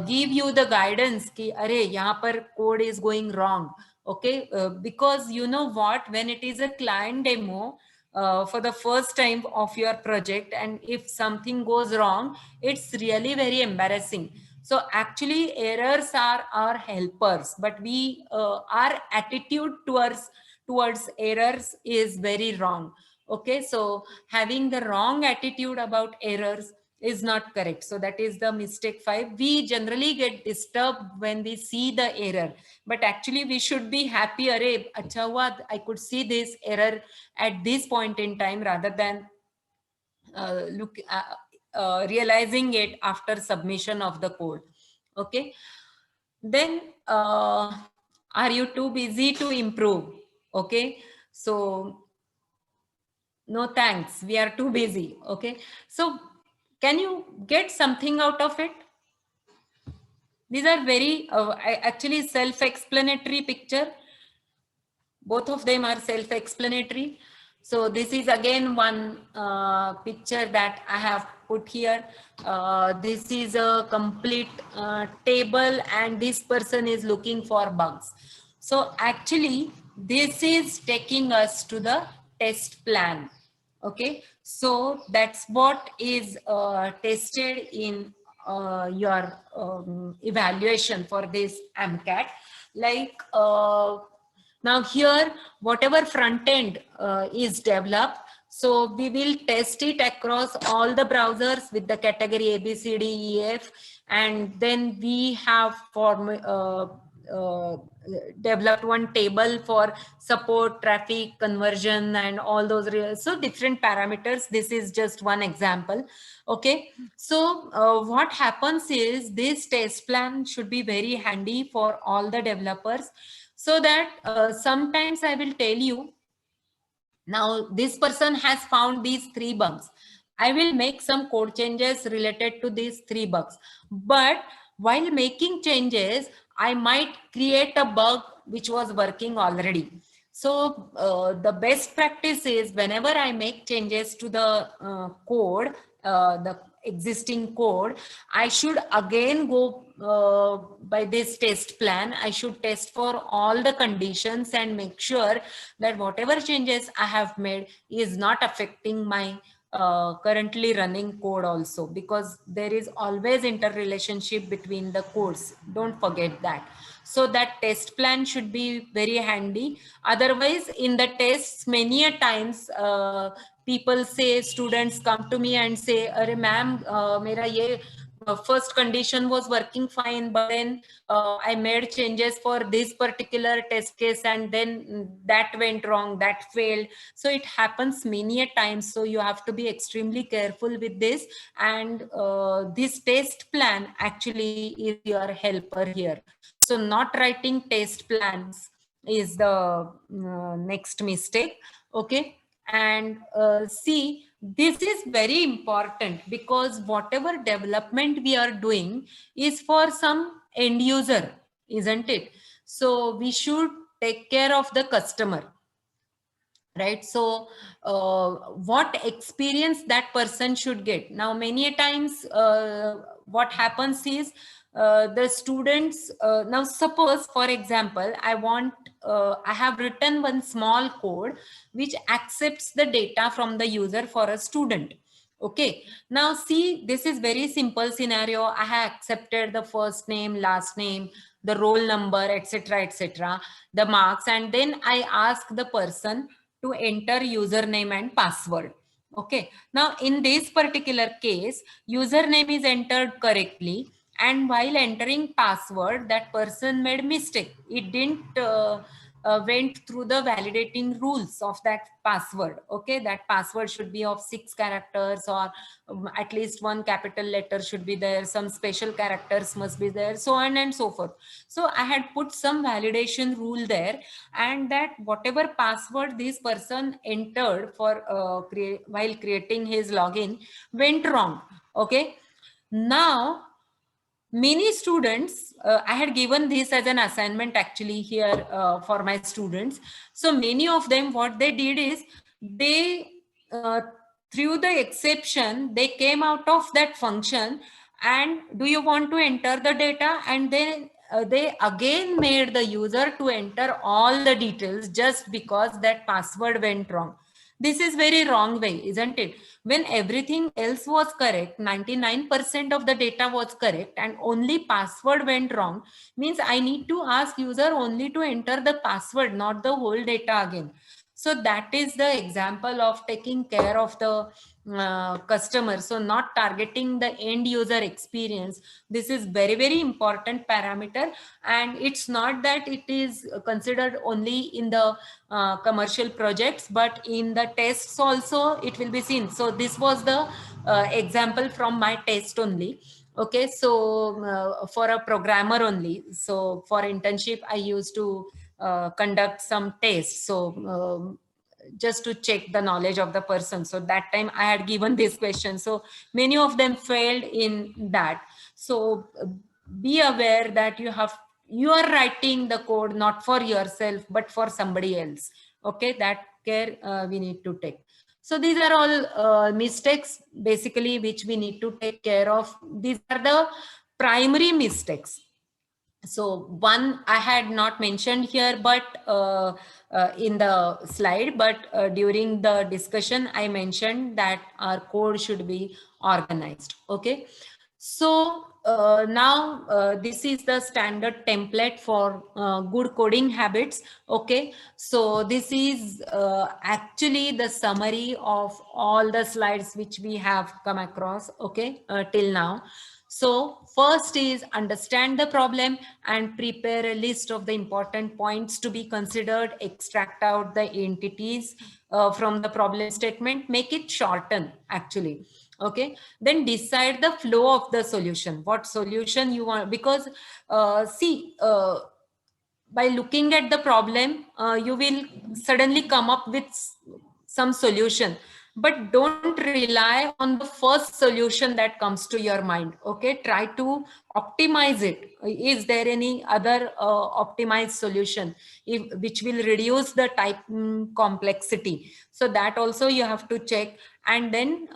give you the guidance ki, arey, yahan par code is going wrong. Okay, because you know what, when it is a client demo, for the first time of your project, and if something goes wrong, it's really very embarrassing. So actually errors are our helpers, but we our attitude towards errors is very wrong. Okay, so having the wrong attitude about errors is not correct. So that is the mistake 5. We generally get disturbed when we see the error, but actually we should be happy. Arey, acha hua, I could see this error at this point in time, rather than realizing it after submission of the code. Okay. Then are you too busy to improve? Okay. So no thanks, we are too busy. Okay. So can you get something out of it? These are very actually self-explanatory picture. Both of them are self-explanatory. So this is again one picture that I have put here. This is a complete table, and this person is looking for bugs. So actually this is taking us to the test plan. Okay, so that's what is tested in your evaluation for this AMCAT. Like now here, whatever front end is developed, so we will test it across all the browsers with the category A, B, C, D, E, F, and then we have developed one table for support, traffic, conversion, and all those. So different parameters. This is just one example. Okay. So what happens is this test plan should be very handy for all the developers, so that sometimes I will tell you, now this person has found these 3 bugs. I will make some code changes related to these 3 bugs. But while making changes, I might create a bug which was working already. So the best practice is whenever I make changes to the code, the existing code, I should again go by this test plan. I should test for all the conditions and make sure that whatever changes I have made is not affecting my currently running code also, because there is always interrelationship between the codes. Don't forget that. So that test plan should be very handy. Otherwise, in the tests, many a times people say, students come to me and say, "Arey ma'am, mera ye first condition was working fine, but then I made changes for this particular test case, and then that went wrong, that failed." So it happens many a times. So you have to be extremely careful with this. And this test plan actually is your helper here. So not writing test plans is the next mistake. Okay. And see, this is very important, because whatever development we are doing is for some end user, isn't it? So we should take care of the customer, right? So what experience that person should get. Now many a times what happens is the students, now suppose for example, I have written one small code which accepts the data from the user for a student. Okay, now see, this is very simple scenario. I have accepted the first name, last name, the roll number, etc., the marks, and then I ask the person to enter username and password. Okay, now in this particular case, username is entered correctly, and while entering password, that person made mistake. It didn't went through the validating rules of that password. Okay, that password should be of 6 characters, or at least 1 capital letter should be there, some special characters must be there, so on and so forth. So I had put some validation rule there, and that whatever password this person entered for while creating his login went wrong. Okay, now many students, I had given this as an assignment actually here for my students. So many of them, what they did is they through the exception, they came out of that function and do you want to enter the data, and then they again made the user to enter all the details just because that password went wrong. This is very wrong way, isn't it? When everything else was correct, 99% of the data was correct, and only password went wrong, means I need to ask user only to enter the password, not the whole data again. So that is the example of taking care of the customer. So not targeting the end user experience. This is very, very important parameter. And it's not that it is considered only in the commercial projects, but in the tests also it will be seen. So this was the example from my test only. Okay, so for a programmer only. So for internship, I used to conduct some tests. So just to check the knowledge of the person. So that time I had given this question. So many of them failed in that. So be aware that you are writing the code not for yourself, but for somebody else. Okay, that care we need to take. So these are all mistakes basically which we need to take care of. These are the primary mistakes. So one I had not mentioned here, but in the slide, but during the discussion, I mentioned that our code should be organized. Okay. So now this is the standard template for good coding habits. Okay. So this is actually the summary of all the slides which we have come across. Okay. Till now. So first is understand the problem and prepare a list of the important points to be considered, extract out the entities from the problem statement, make it shorten actually. Okay, then decide the flow of the solution, what solution you want, because by looking at the problem, you will suddenly come up with some solution, but don't rely on the first solution that comes to your mind. Okay, try to optimize it. Is there any other optimized solution which will reduce the type complexity? So that also you have to check, and then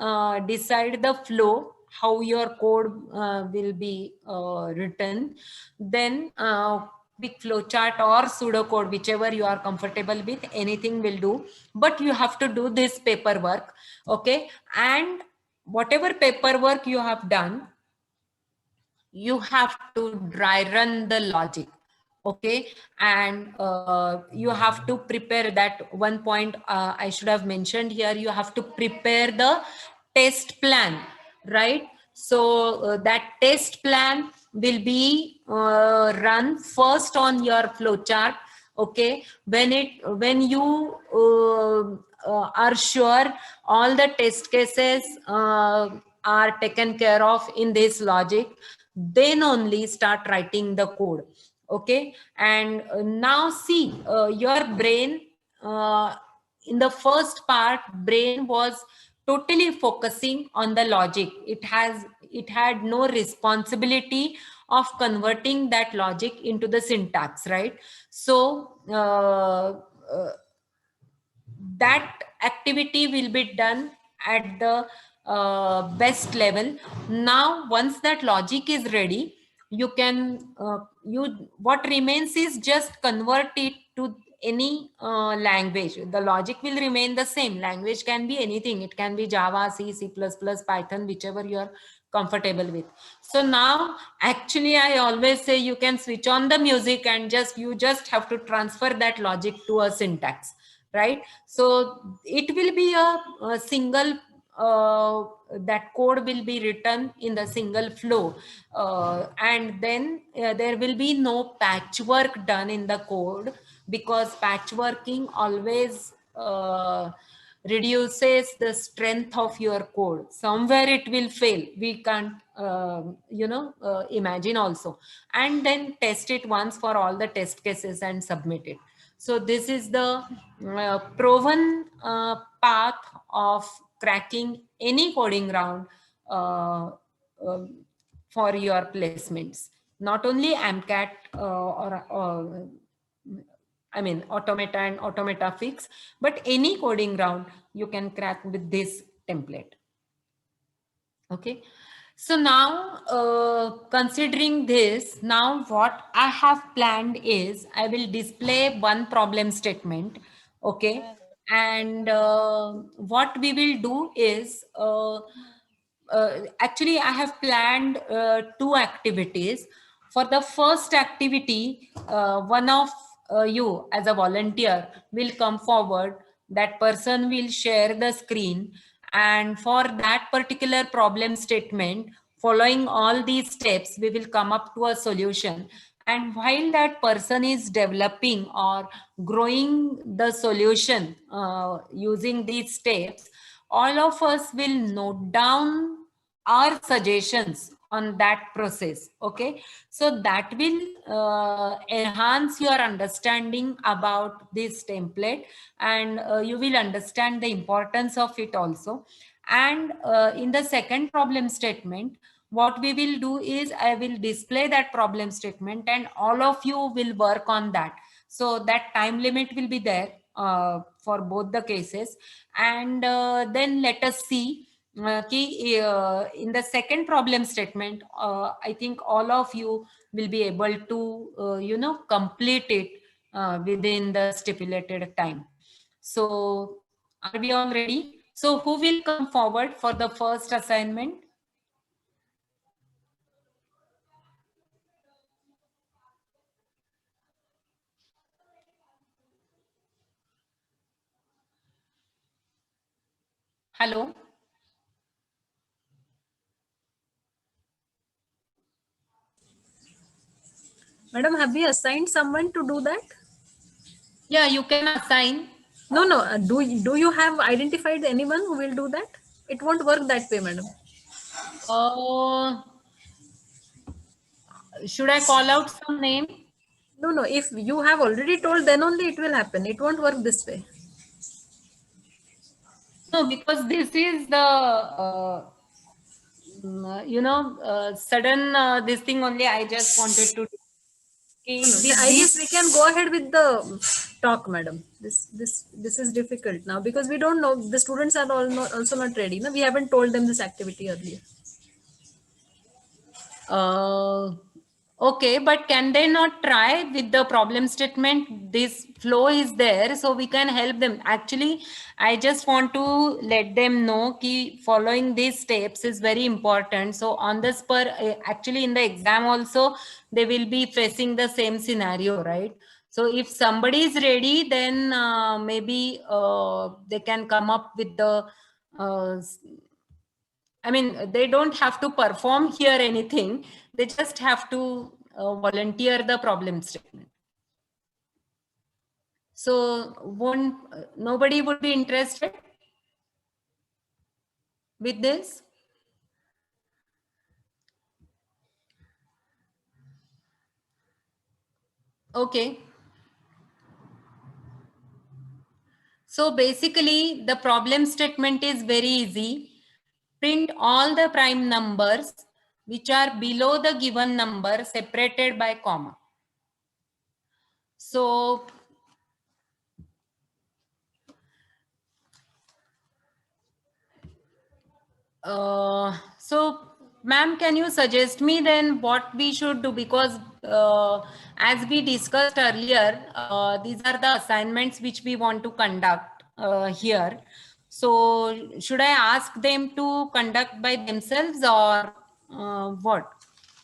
decide the flow, how your code will be written. Then big flowchart or pseudocode, whichever you are comfortable with, anything will do, but you have to do this paperwork. Okay, and whatever paperwork you have done, you have to dry run the logic. Okay, and you have to prepare that one point I should have mentioned here. You have to prepare the test plan, right? So that test plan will be run first on your flowchart. Okay, when you are sure all the test cases are taken care of in this logic, then only start writing the code. Okay, and now see, your brain in the first part, brain was totally focusing on the logic. It had no responsibility of converting that logic into the syntax, right? So that activity will be done at the best level. Now once that logic is ready, you can what remains is just convert it to any language. The logic will remain the same. Language can be anything. It can be Java, C++, Python, whichever you are comfortable with. So now actually I always say you can switch on the music and you just have to transfer that logic to a syntax, right? So it will be a single that code will be written in the single flow, and then there will be no patchwork done in the code, because patchworking always reduces the strength of your code. Somewhere it will fail. We can't imagine also. And then test it once for all the test cases and submit it. So this is the proven path of cracking any coding round for your placements. Not only AMCAT or I mean Automata and Automata Fix, but any coding round you can crack with this template. Okay. So now, considering this, now what I have planned is I will display one problem statement. Okay. And what we will do is, actually I have planned two activities. For the first activity, one of you as a volunteer will come forward. That person will share the screen, and for that particular problem statement, following all these steps, we will come up to a solution. And while that person is developing or growing the solution using these steps, all of us will note down our suggestions on that process. Okay, so that will enhance your understanding about this template, and you will understand the importance of it also. And in the second problem statement, what we will do is I will display that problem statement and all of you will work on that. So that time limit will be there for both the cases. And then let us see in the second problem statement, I think all of you will be able to, complete it within the stipulated time. So are we all ready? So who will come forward for the first assignment? Hello? Madam, have we assigned someone to do that? Yeah, you can assign. No, no. Do you have identified anyone who will do that? It won't work that way, madam. Should I call out some name? No, no. If you have already told, then only it will happen. It won't work this way. No, because this is the sudden this thing only. I just wanted to. I guess we can go ahead with the talk, madam. This is difficult now because we don't know. The students are also not ready. No, we haven't told them this activity earlier. Okay, but can they not try with the problem statement? This flow is there, so we can help them. Actually, I just want to let them know that following these steps is very important. So on the spur, actually in the exam also, they will be facing the same scenario, right? So if somebody is ready, then maybe they can come up with the I mean, they don't have to perform here anything. They just have to volunteer the problem statement. So nobody would be interested with this? Okay. So basically the problem statement is very easy. Print all the prime numbers which are below the given number separated by comma. So ma'am, can you suggest me then what we should do? Because as we discussed earlier, these are the assignments which we want to conduct here. So should I ask them to conduct by themselves or what?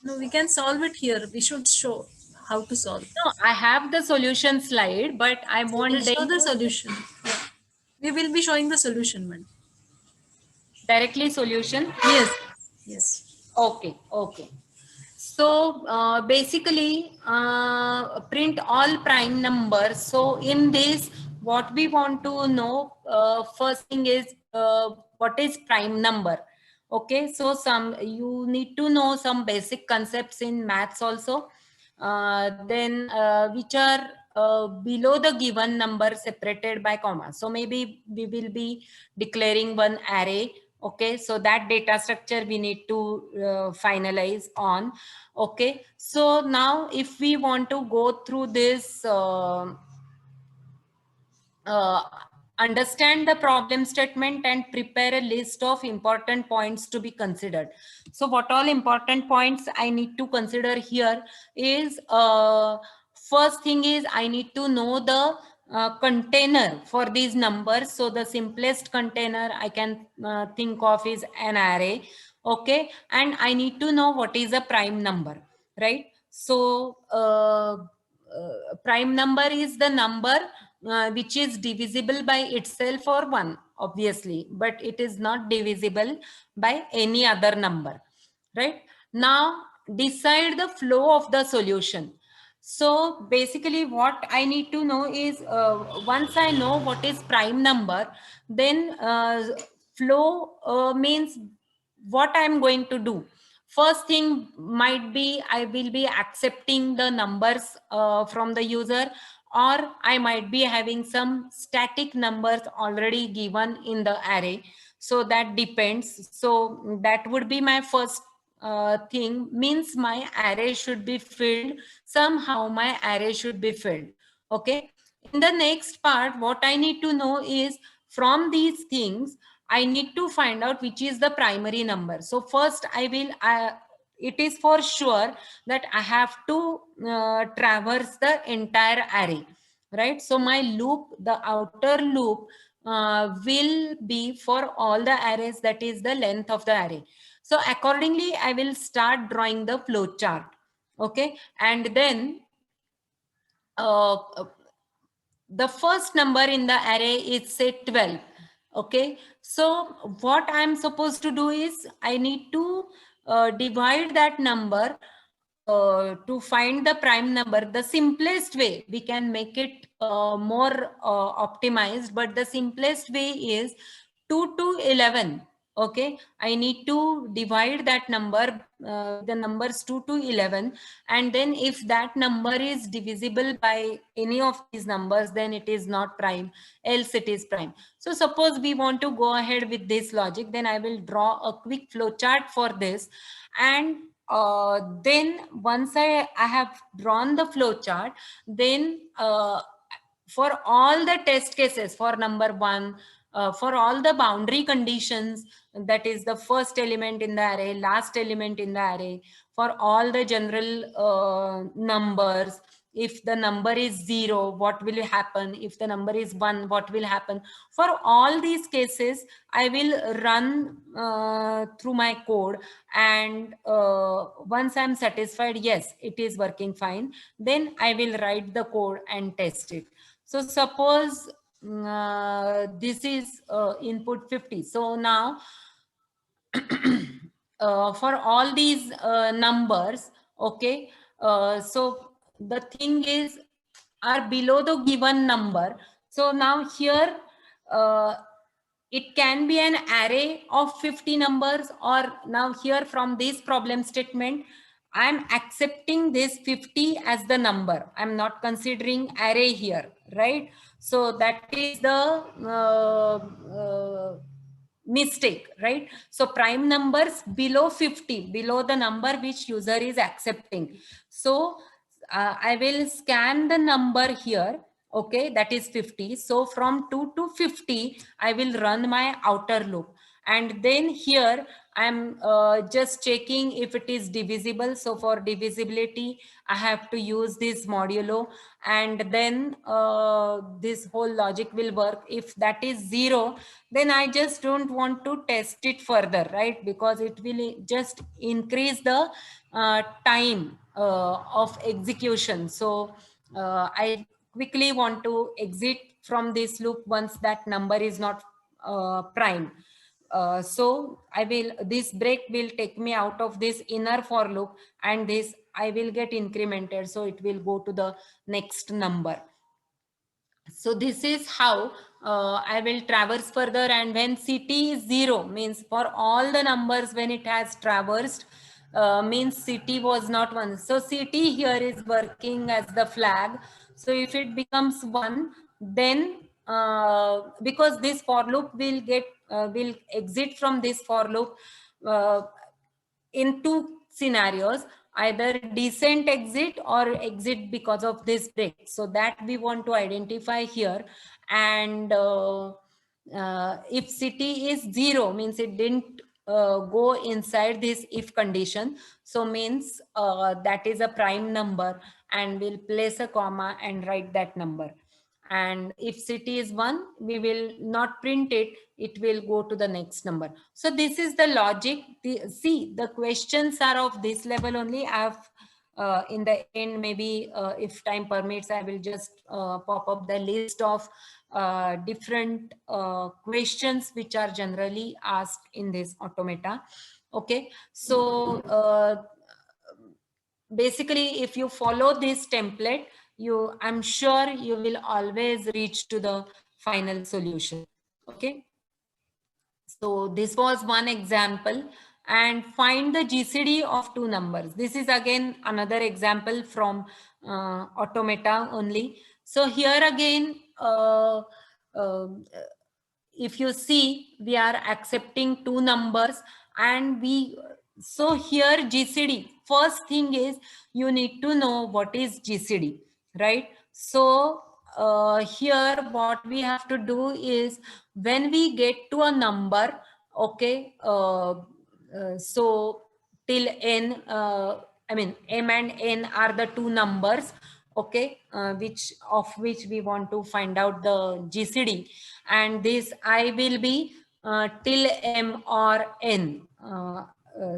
No, we can solve it here. We should show how to solve. No, I have the solution slide, but I want We'll show them the solution. Yeah. We will be showing the solution, madam. directly solution. Yes. Yes. Okay. Okay. So basically print all prime numbers. So in this, what we want to know first thing is what is prime number. Okay, so you need to know some basic concepts in maths also. Then which are below the given number separated by comma. So maybe we will be declaring one array. Okay, so that data structure we need to finalize on. Okay, so now if we want to go through this understand the problem statement and prepare a list of important points to be considered. So what all important points I need to consider here is first thing is I need to know the container for these numbers. So the simplest container I can think of is an array. Okay, and I need to know what is a prime number, right? So prime number is the number which is divisible by itself or 1, obviously, but it is not divisible by any other number, right? Now decide the flow of the solution. So basically what I need to know is once I know what is prime number, then flow means what I'm going to do. First thing might be I will be accepting the numbers from the user, or I might be having some static numbers already given in the array. So that depends. So that would be my first thing, means my array should be filled. Somehow my array should be filled. Okay. In the next part, what I need to know is from these things, I need to find out which is the primary number. So first it is for sure that I have to traverse the entire array, right? So my loop, the outer loop will be for all the arrays, that is the length of the array. So accordingly, I will start drawing the flow chart. Okay, and then the first number in the array is say 12. Okay, so what I'm supposed to do is I need to divide that number to find the prime number, the simplest way, we can make it more optimized, but the simplest way is 2 to 11. Okay, I need to divide that number, the numbers 2 to 11, and then if that number is divisible by any of these numbers, then it is not prime, else it is prime. So suppose we want to go ahead with this logic, then I will draw a quick flow chart for this. And then once I have drawn the flow chart, then for all the test cases, for number 1, for all the boundary conditions, that is the first element in the array, last element in the array, for all the general numbers, if the number is 0, what will happen? If the number is 1, what will happen? For all these cases, I will run through my code, and once I'm satisfied, yes, it is working fine, then I will write the code and test it. So suppose this is input 50. So now for all these numbers, okay, so the thing is are below the given number. So now here it can be an array of 50 numbers, or now here from this problem statement, I'm accepting this 50 as the number. I'm not considering array here, right? So that is the mistake, right? So prime numbers below 50, below the number which user is accepting. So I will scan the number here. Okay, that is 50. So from 2 to 50, I will run my outer loop. And then here I'm just checking if it is divisible. So for divisibility, I have to use this modulo, and then this whole logic will work. If that is 0, then I just don't want to test it further, right? Because it will just increase the time of execution. So I quickly want to exit from this loop once that number is not prime. So this break will take me out of this inner for loop, and this I will get incremented. So it will go to the next number. So this is how I will traverse further. And when CT is 0, means for all the numbers when it has traversed, means CT was not 1. So CT here is working as the flag. So if it becomes 1, then because this for loop will exit from this for loop in 2 scenarios, either descent exit or exit because of this break. So that we want to identify here. And if CT is 0, means it didn't go inside this if condition. So means that is a prime number, and we'll place a comma and write that number. And if CT is 1, we will not print it, it will go to the next number. So this is the logic. See, the questions are of this level only. I have in the end, maybe if time permits, I will just pop up the list of different questions which are generally asked in this automata. Okay, so basically if you follow this template, I'm sure you will always reach to the final solution. Okay, so this was one example. And find the GCD of 2 numbers. This is again another example from automata only. So here again, if you see, we are accepting 2 numbers, and so here GCD, first thing is you need to know what is GCD, right? So here what we have to do is, when we get to a number, okay, so till n, I mean m and n are the 2 numbers, okay, which we want to find out the GCD, and this I will be till m or n.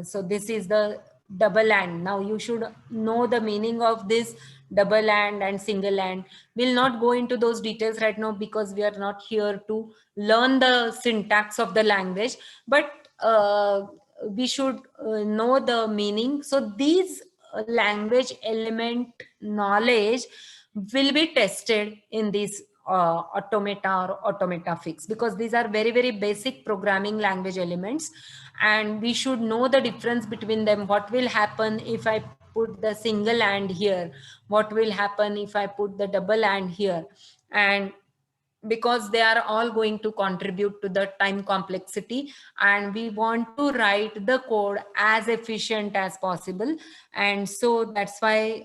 So this is the double AND. Now you should know the meaning of this double AND and single AND. We'll not go into those details right now because we are not here to learn the syntax of the language, but we should know the meaning. So these language element knowledge will be tested in these automata or automata fix, because these are very, very basic programming language elements, and we should know the difference between them. What will happen if I put the single and here? What will happen if I put the double and here? And because they are all going to contribute to the time complexity, and we want to write the code as efficient as possible. And so that's why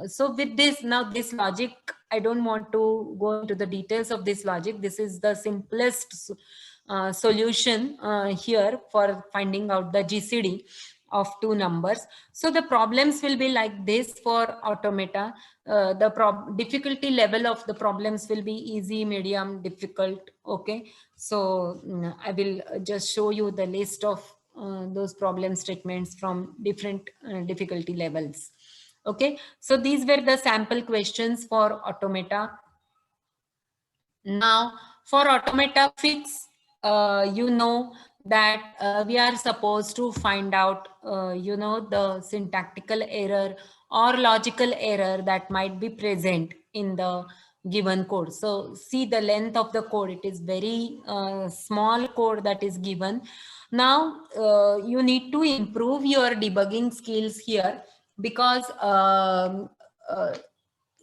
so with this, now this logic, I don't want to go into the details of this logic. This is the simplest solution here for finding out the GCD of two numbers. So the problems will be like this for automata. The difficulty level of the problems will be easy, medium, difficult. Okay, so I will just show you the list of those problem statements from different difficulty levels. Okay, so these were the sample questions for automata. Now for automata fix, you know that we are supposed to find out, you know, the syntactical error or logical error that might be present in the given code. So see the length of the code, it is very small code that is given. Now you need to improve your debugging skills here, because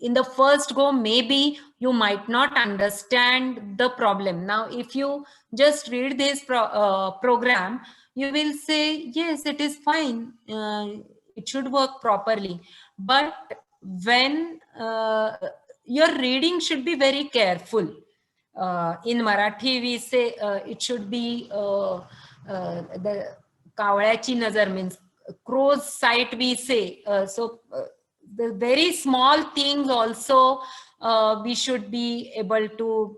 in the first go, maybe you might not understand the problem. Now, if you just read this program, you will say, yes, it is fine. It should work properly. But when your reading should be very careful. In Marathi, we say it should be the kavळ्याची नजर, means crow's sight, we say. The very small things also we should be able to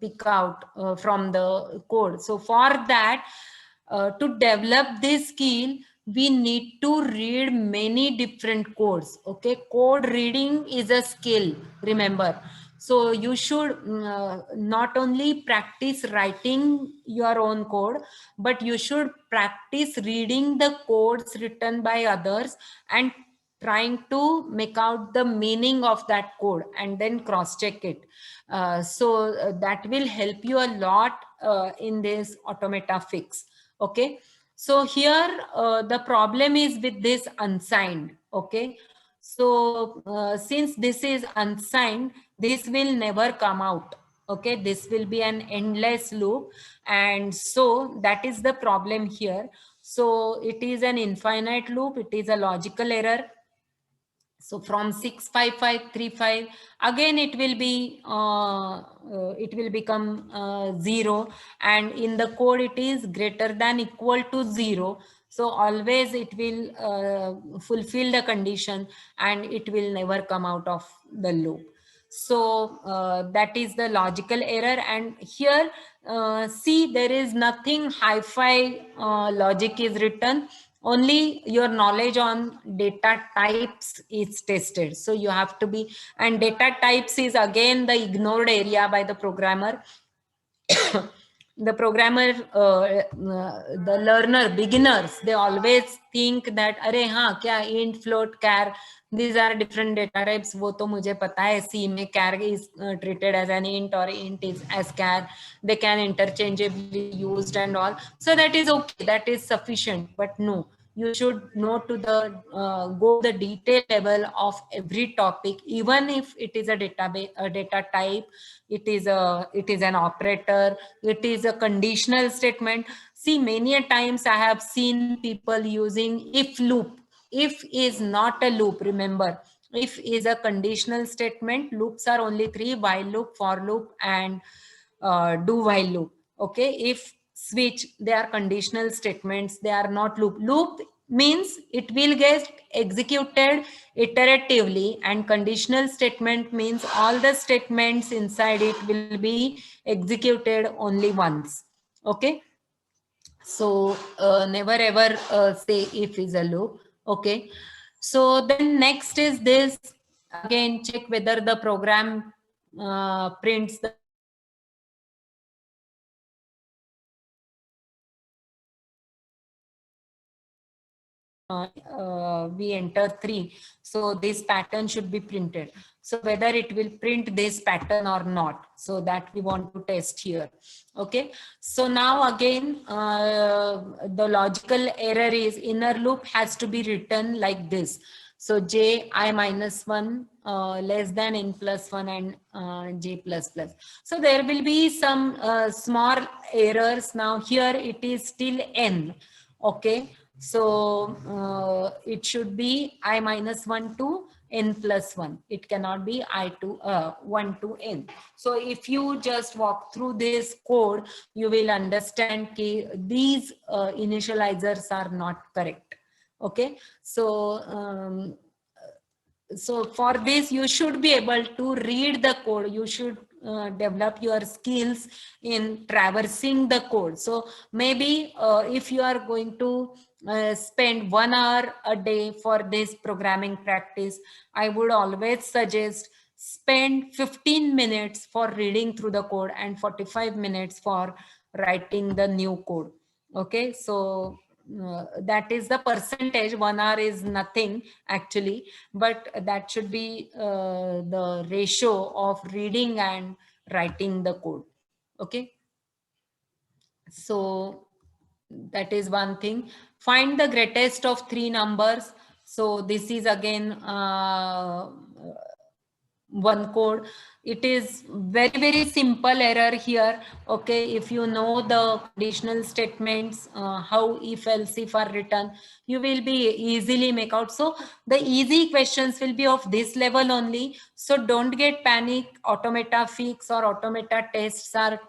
pick out from the code. So for that, to develop this skill, we need to read many different codes. Okay, code reading is a skill, remember. So you should not only practice writing your own code, but you should practice reading the codes written by others and trying to make out the meaning of that code and then cross-check it. So that will help you a lot in this automata fix. Okay, so here the problem is with this unsigned. Okay, so since this is unsigned, this will never come out. Okay, this will be an endless loop, and so that is the problem here. So it is an infinite loop, it is a logical error. So from 65535, again it will be it will become 0, and in the code it is greater than equal to 0. So always it will fulfill the condition and it will never come out of the loop. So that is the logical error. And here see, there is nothing hi-fi logic is written. Only your knowledge on data types is tested. So you have to be, and data types is again the ignored area by the programmer. The programmer, the learner, beginners, they always think that, अरे हाँ क्या int, float, char, these are different data types. वो तो मुझे पता है. C में char is treated as an int or int is as char. They can interchangeably used and all. So that is okay. That is sufficient. But no, you should know to the go the detail level of every topic, even if it is a database, a data type, it is an operator, it is a conditional statement. See, many a times I have seen people using if loop. If is not a loop, remember. If is a conditional statement. Loops are only three: while loop, for loop, and do while loop. Okay, if switch, they are conditional statements, they are not loop. Loop means it will get executed iteratively, and conditional statement means all the statements inside it will be executed only once. Okay, so never ever say if is a loop. Okay, so then next is this, again check whether the program prints the we enter 3. So this pattern should be printed. So whether it will print this pattern or not. So that we want to test here. Okay. So now again, the logical error is inner loop has to be written like this. So j I minus 1 less than n plus 1 and j plus plus. So there will be some small errors. Now here it is still n. Okay. So it should be I minus 1 to n plus 1. It cannot be I to 1 to n. So if you just walk through this code, you will understand that these initializers are not correct. Okay. So so for this, you should be able to read the code. You should develop your skills in traversing the code. So maybe if you are going to spend 1 hour a day for this programming practice, I would always suggest spend 15 minutes for reading through the code and 45 minutes for writing the new code. Okay. So that is the percentage. 1 hour is nothing actually, but that should be the ratio of reading and writing the code. Okay. So that is one thing. Find the greatest of 3 numbers. So this is again one code. It is very simple error here. Okay, if you know the conditional statements, how if else if are written, you will be easily make out. So the easy questions will be of this level only. So don't get panic. Automata fix or automata tests are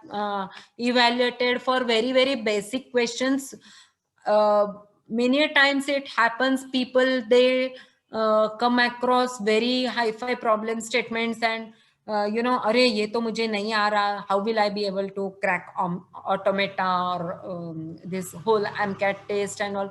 evaluated for very basic questions. Many times it happens, people they come across very hi-fi problem statements and you know, अरे ये तो मुझे नहीं आ रहा, how will I be able to crack automata or this whole MCAT test and all.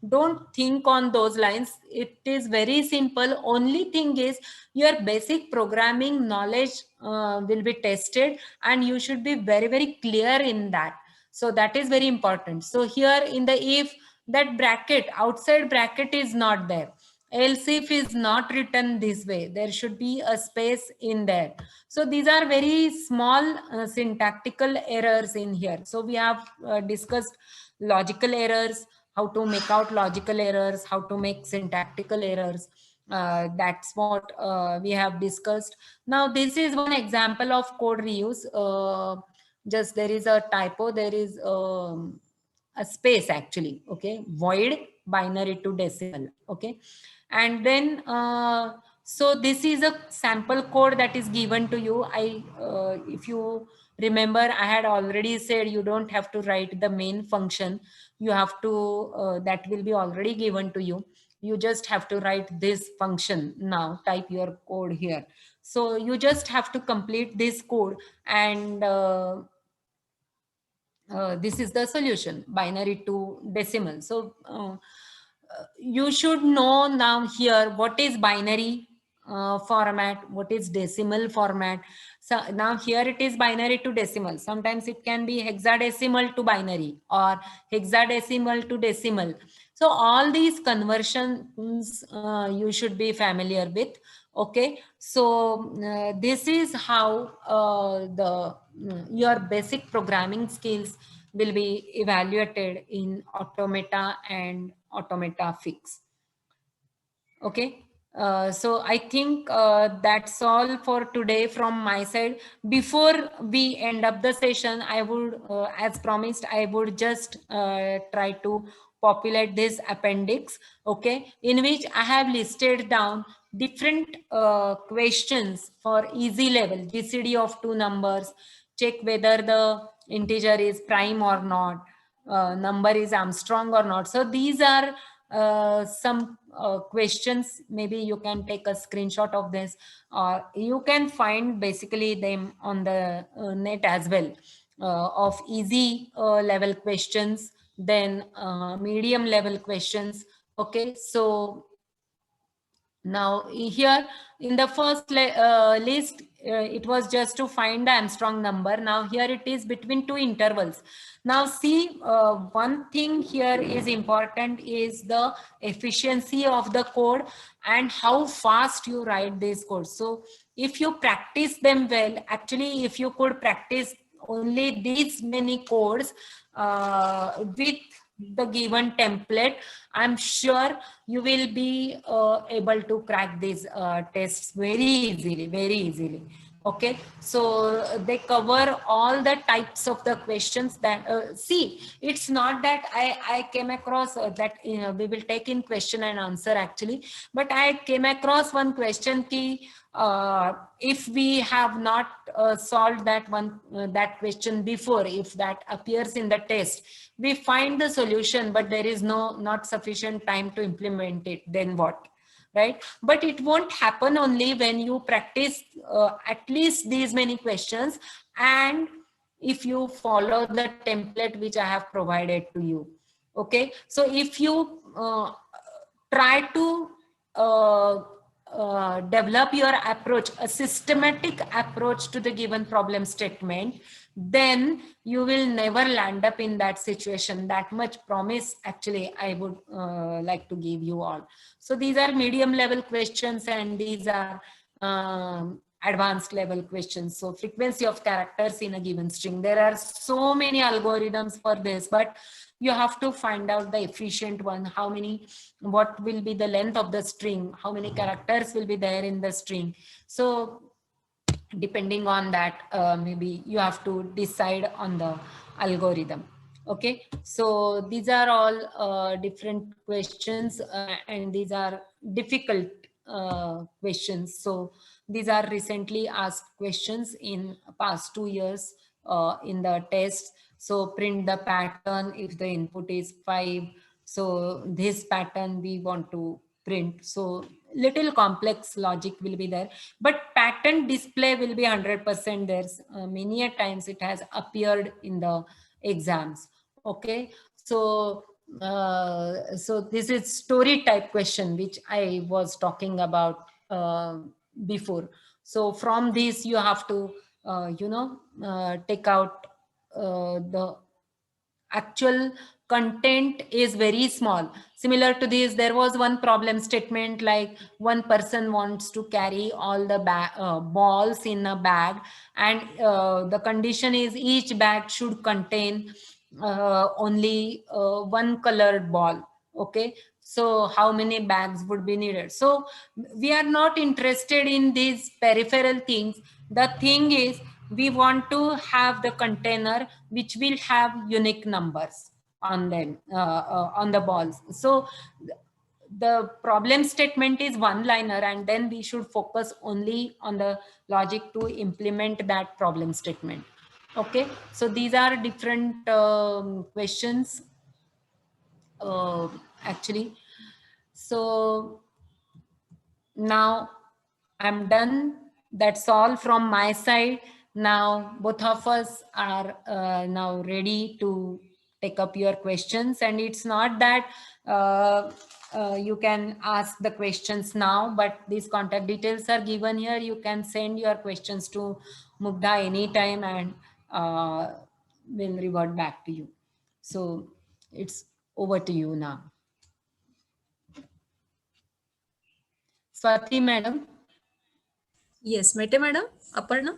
Don't think on those lines. It is very simple. Only thing is your basic programming knowledge will be tested, and you should be very clear in that. So that is very important. So here in the if, that bracket, outside bracket is not there. Else if is not written this way, there should be a space in there. So these are very small syntactical errors in here. So we have discussed logical errors, how to make out logical errors, how to make syntactical errors. That's what we have discussed. Now this is one example of code reuse. Just there is a typo, there is a space actually. Okay, void binary to decimal. Okay. And then so this is a sample code that is given to you. If you remember, I had already said you don't have to write the main function. You have to that will be already given to you. You just have to write this function. Now type your code here. So you just have to complete this code, and this is the solution, binary to decimal. So you should know now here what is binary format, what is decimal format. So now here it is binary to decimal. Sometimes it can be hexadecimal to binary or hexadecimal to decimal. So all these conversions you should be familiar with. Okay, so this is how your basic programming skills will be evaluated in automata and automata fix. Okay, so I think that's all for today from my side. Before we end up the session, I would, as promised, I would just try to populate this appendix, okay, in which I have listed down different questions for easy level, GCD of 2 numbers, check whether the integer is prime or not, number is Armstrong or not. So these are some questions. Maybe you can take a screenshot of this, or you can find basically them on the net as well, of easy level questions, then medium level questions. Okay, so now here in the first list, it was just to find the Armstrong number. Now here it is between two intervals. Now see, one thing here is important is the efficiency of the code and how fast you write these codes. So if you practice them well, actually if you could practice only these many codes with the given template, I'm sure you will be able to crack these tests very easily. Okay, so they cover all the types of the questions that see, it's not that I came across that we will take in question and answer actually, but I came across one question key. If we have not solved that question before, if that appears in the test, we find the solution, but there is not sufficient time to implement it, then what? Right? But it won't happen only when you practice at least these many questions, and if you follow the template which I have provided to you. Okay, so if you try to develop your approach, a systematic approach to the given problem statement, then you will never land up in that situation. That much promise actually I would like to give you all. So these are medium level questions and these are advanced level questions. So frequency of characters in a given string. There are so many algorithms for this, but you have to find out the efficient one. How many, what will be the length of the string? How many characters will be there in the string? So depending on that, maybe you have to decide on the algorithm. Okay, so these are all different questions and these are difficult questions. So these are recently asked questions in past 2 years in the test. So print the pattern if the input is 5. So this pattern we want to print. So little complex logic will be there, but pattern display will be 100% there. Many a times it has appeared in the exams. Okay, so so this is story type question which I was talking about before. So from this you have to take out the actual content is very small. Similar to this, there was one problem statement like one person wants to carry all the balls in a bag, and the condition is each bag should contain only one colored ball. Okay, so how many bags would be needed? So we are not interested in these peripheral things. The thing is, we want to have the container which will have unique numbers on them, on the balls. So the problem statement is one liner, and then we should focus only on the logic to implement that problem statement. Okay, so these are different questions actually. So now I'm done. That's all from my side. Now both of us are now ready to take up your questions, and it's not that you can ask the questions now, but these contact details are given here. You can send your questions to Mugdha anytime, and we'll revert back to you. So it's over to you now. Swati madam. Yes, Mete madam, Aparna.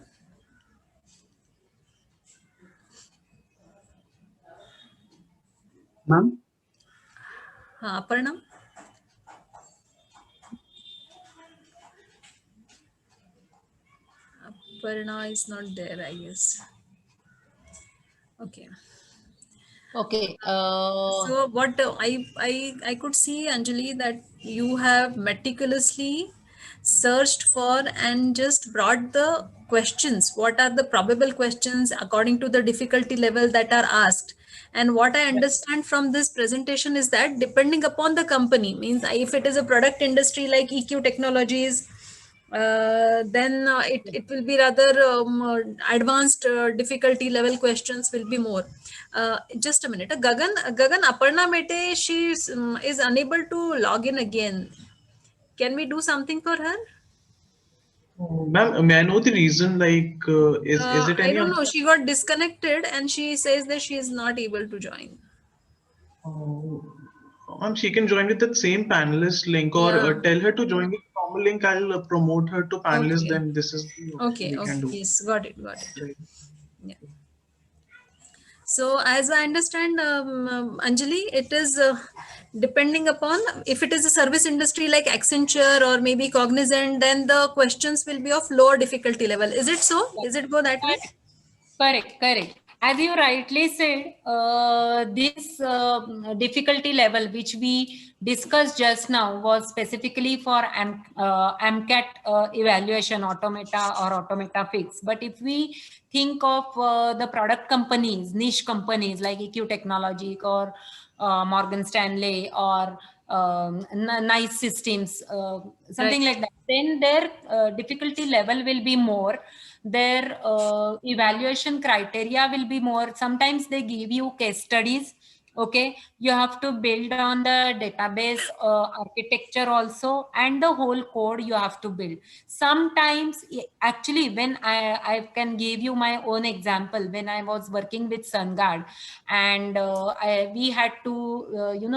Ma'am? Aparna. Aparna is not there, I guess. Okay. Okay. So what I could see, Anjali, that you have meticulously searched for and just brought the questions. What are the probable questions according to the difficulty level that are asked? And what I understand from this presentation is that depending upon the company, means if it is a product industry like EQ Technologies, then it will be rather advanced difficulty level questions will be more. Just a minute. Gagan Aparna Mete, she is unable to log in again. Can we do something for her? Ma'am, may I know the reason? Like, is it I any don't of? know. She got disconnected and she says that she is not able to join. Oh, ma'am, she can join with that same panelist link, or Yeah. tell her to join with normal link. I'll promote her to panelist. Okay. Then this is the option Okay. we Okay. can do. Yes. Got it. Got it. Right. Yeah. So as I understand, Anjali, it is depending upon if it is a service industry like Accenture or maybe Cognizant, then the questions will be of lower difficulty level. Is it so? Is it go that way? Correct, correct. As you rightly said, this difficulty level which we discussed just now was specifically for AMCAT evaluation, automata or automata fix. But if we think of the product companies, niche companies like EQ Technology or Morgan Stanley or Nice Systems, something Right. like that, then their difficulty level will be more. Their evaluation criteria will be more. Sometimes they give you case studies. Okay, you have to build on the database architecture also, and the whole code you have to build. Sometimes actually, when I can give you my own example, when I was working with SunGuard, and we had to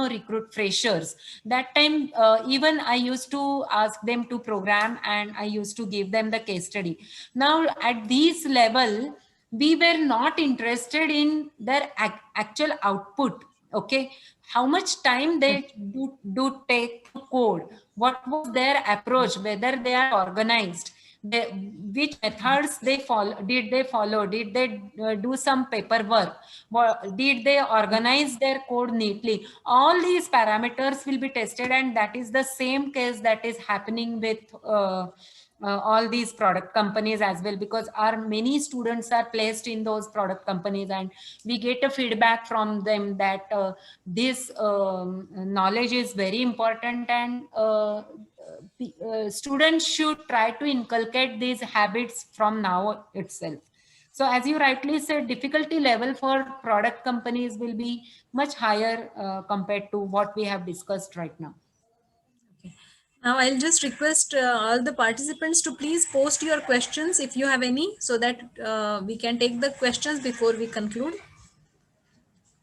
recruit freshers. That time even I used to ask them to program, and I used to give them the case study. Now at this level, we were not interested in their actual output. Okay, how much time they do take to code, what was their approach, whether they are organized, which methods they follow, did they do some paperwork, did they organize their code neatly. All these parameters will be tested, and that is the same case that is happening with all these product companies as well, because our many students are placed in those product companies, and we get a feedback from them that this knowledge is very important, and students should try to inculcate these habits from now itself. So as you rightly said, difficulty level for product companies will be much higher compared to what we have discussed right now. Now I'll just request all the participants to please post your questions if you have any, so that we can take the questions before we conclude.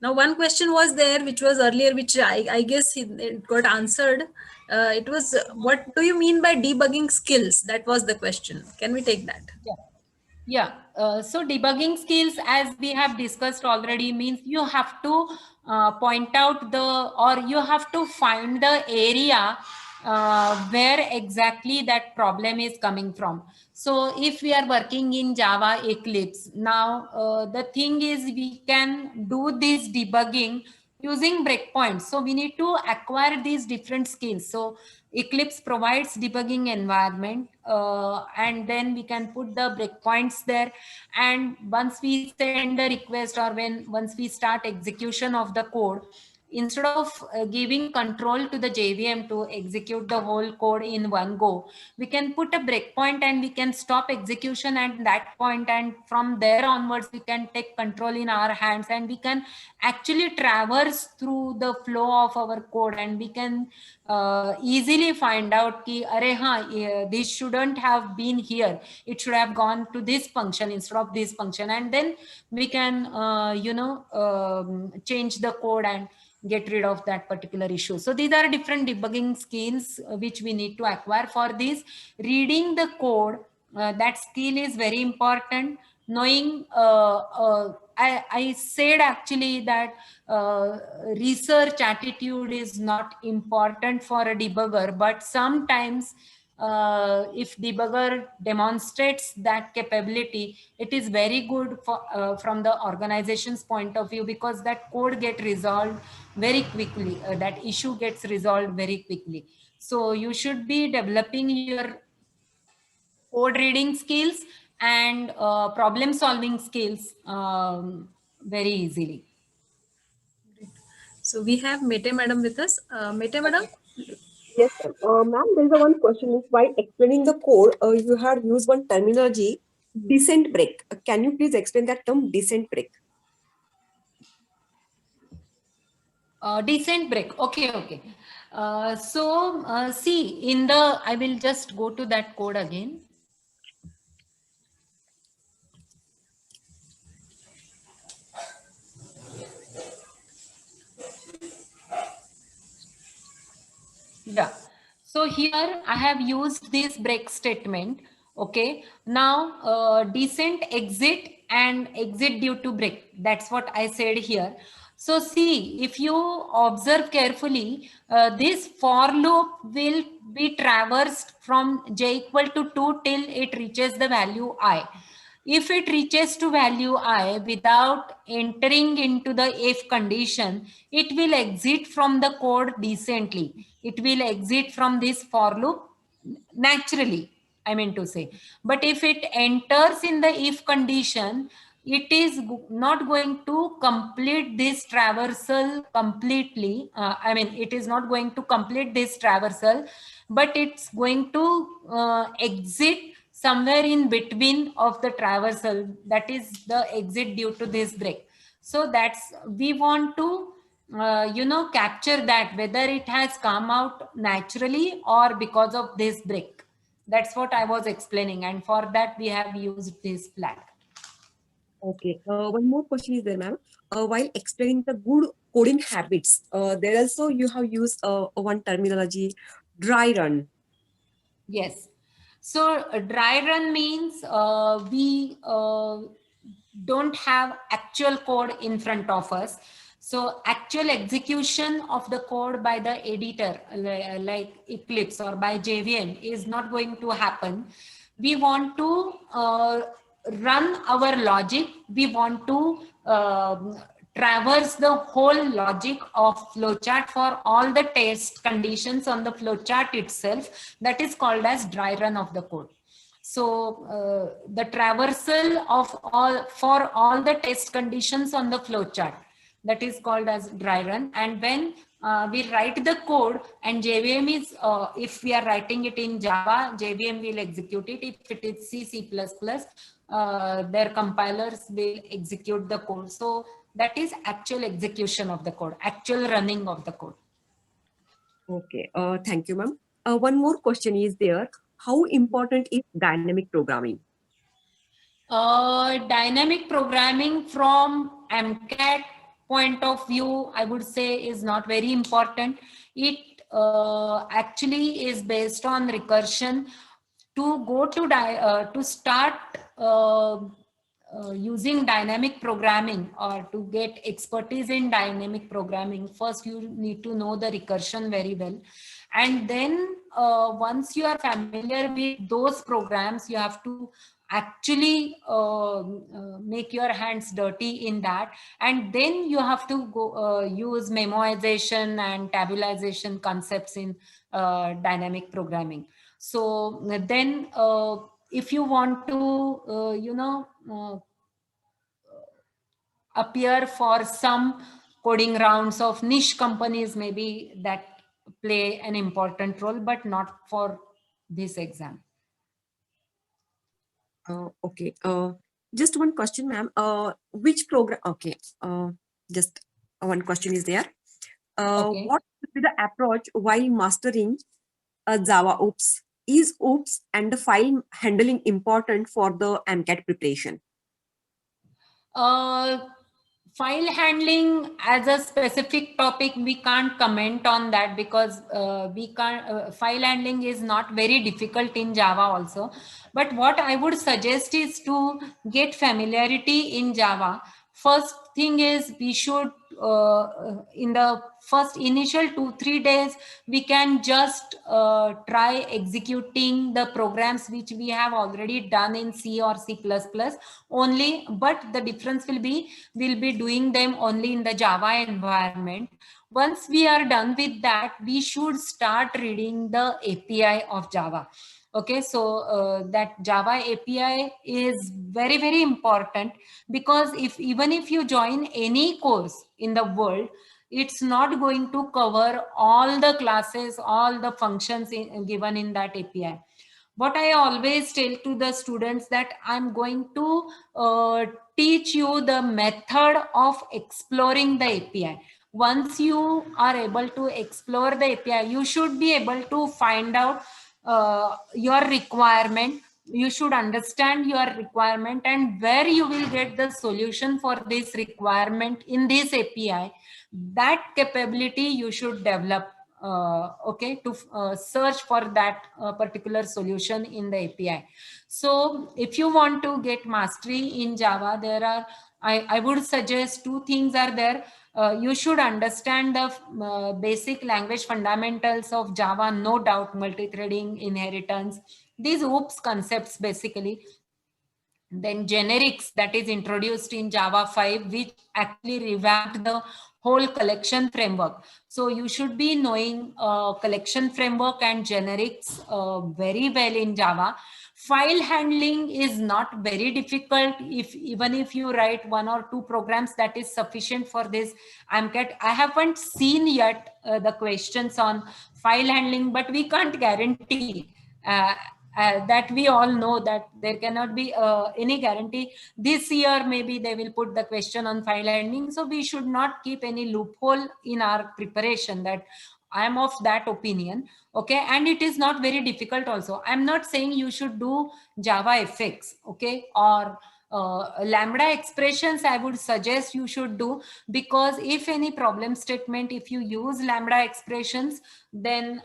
Now one question was there which was earlier, which I guess it got answered. It was what do you mean by debugging skills? That was the question. Can we take that? Yeah. Yeah, so debugging skills, as we have discussed already, means you have to point out or you have to find the area where exactly that problem is coming from. So if we are working in Java Eclipse, now the thing is we can do this debugging using breakpoints. So we need to acquire these different skills. So Eclipse provides debugging environment, and then we can put the breakpoints there. And once we send a request, or once we start execution of the code, instead of giving control to the JVM to execute the whole code in one go, we can put a breakpoint and we can stop execution at that point, and from there onwards we can take control in our hands, and we can actually traverse through the flow of our code, and we can easily find out ki, this shouldn't have been here, it should have gone to this function instead of this function, and then we can change the code and get rid of that particular issue. So these are different debugging skills which we need to acquire. For this, reading the code, that skill is very important. Knowing, I said actually that research attitude is not important for a debugger, but sometimes if debugger demonstrates that capability, it is very good for from the organization's point of view, because that code get resolved very quickly, that issue gets resolved very quickly. So you should be developing your code reading skills and problem solving skills very easily. So we have Mete Madam with us. Mete Madam? Yes, ma'am. Ma'am, there is a one question is while explaining the code, you had used one terminology, descent break. Can you please explain that term, descent break? Descent break. Okay. So see, I will just go to that code again. Yeah. So here I have used this break statement. Okay. Now descent, exit and exit due to break. That's what I said here. So see, if you observe carefully, this for loop will be traversed from j equal to 2 till it reaches the value I. If it reaches to value I without entering into the if condition, it will exit from the code decently. It will exit from this for loop naturally, I mean to say. But if it enters in the if condition, it is not going to complete this traversal completely. I mean, it is not going to complete this traversal, but it's going to exit somewhere in between of the traversal. That is the exit due to this break. So that's, we want to capture that whether it has come out naturally or because of this break. That's what I was explaining, and for that we have used this flag. Okay. One more question is there, ma'am. While explaining the good coding habits, there also you have used one terminology, dry run. Yes. So dry run means we don't have actual code in front of us. So actual execution of the code by the editor, like Eclipse or by JVM, is not going to happen. We want to run our logic. We want to traverse the whole logic of flowchart for all the test conditions on the flowchart itself. That is called as dry run of the code. So the traversal of all for all the test conditions on the flowchart, that is called as dry run. And when we write the code and JVM is, if we are writing it in Java, JVM will execute it. If it is C, C++, their compilers will execute the code. So that is actual execution of the code, actual running of the code. Okay. Thank you, ma'am. One more question is there. How important is dynamic programming? Dynamic programming from MCAT point of view, I would say, is not very important. It actually is based on recursion. To go to start using dynamic programming or to get expertise in dynamic programming, first you need to know the recursion very well. And then once you are familiar with those programs, you have to actually make your hands dirty in that. And then you have to go use memoization and tabulation concepts in dynamic programming. So then if you want to appear for some coding rounds of niche companies, maybe that play an important role, but not for this exam. Okay. Just one question, ma'am. Which program? Okay. Just one question is there. Okay. What would be the approach while mastering Java OOPS? Is OOPS and the file handling important for the MCAT preparation? File handling as a specific topic, we can't comment on that because we can't. File handling is not very difficult in Java also. But what I would suggest is to get familiarity in Java. First thing is we should in the first initial 2-3 days, we can just try executing the programs which we have already done in C or C++ only, but the difference will be we'll be doing them only in the Java environment. Once we are done with that, we should start reading the API of Java. Okay, so that Java API is very, very important, because even if you join any course in the world, it's not going to cover all the classes, all the functions given in that API. What I always tell to the students that I'm going to teach you the method of exploring the API. Once you are able to explore the API, you should be able to find out your requirement. You should understand your requirement and where you will get the solution for this requirement in this API. That capability you should develop okay, to search for that particular solution in the API. So if you want to get mastery in Java, there are, I would suggest two things are there. You should understand the basic language fundamentals of Java, no doubt, multi-threading, inheritance, these OOPS concepts basically. Then generics that is introduced in Java 5, which actually revamped the whole collection framework. So you should be knowing collection framework and generics very well in Java. File handling is not very difficult. Even if you write 1 or 2 programs, that is sufficient for this AMCAT. I haven't seen yet the questions on file handling, but we can't guarantee. That we all know that there cannot be any guarantee. This year maybe they will put the question on file handling, so we should not keep any loophole in our preparation. That I am of that opinion. Okay, and it is not very difficult also. I'm not saying you should do JavaFX, okay, or lambda expressions. I would suggest you should do, because if any problem statement, if you use lambda expressions, then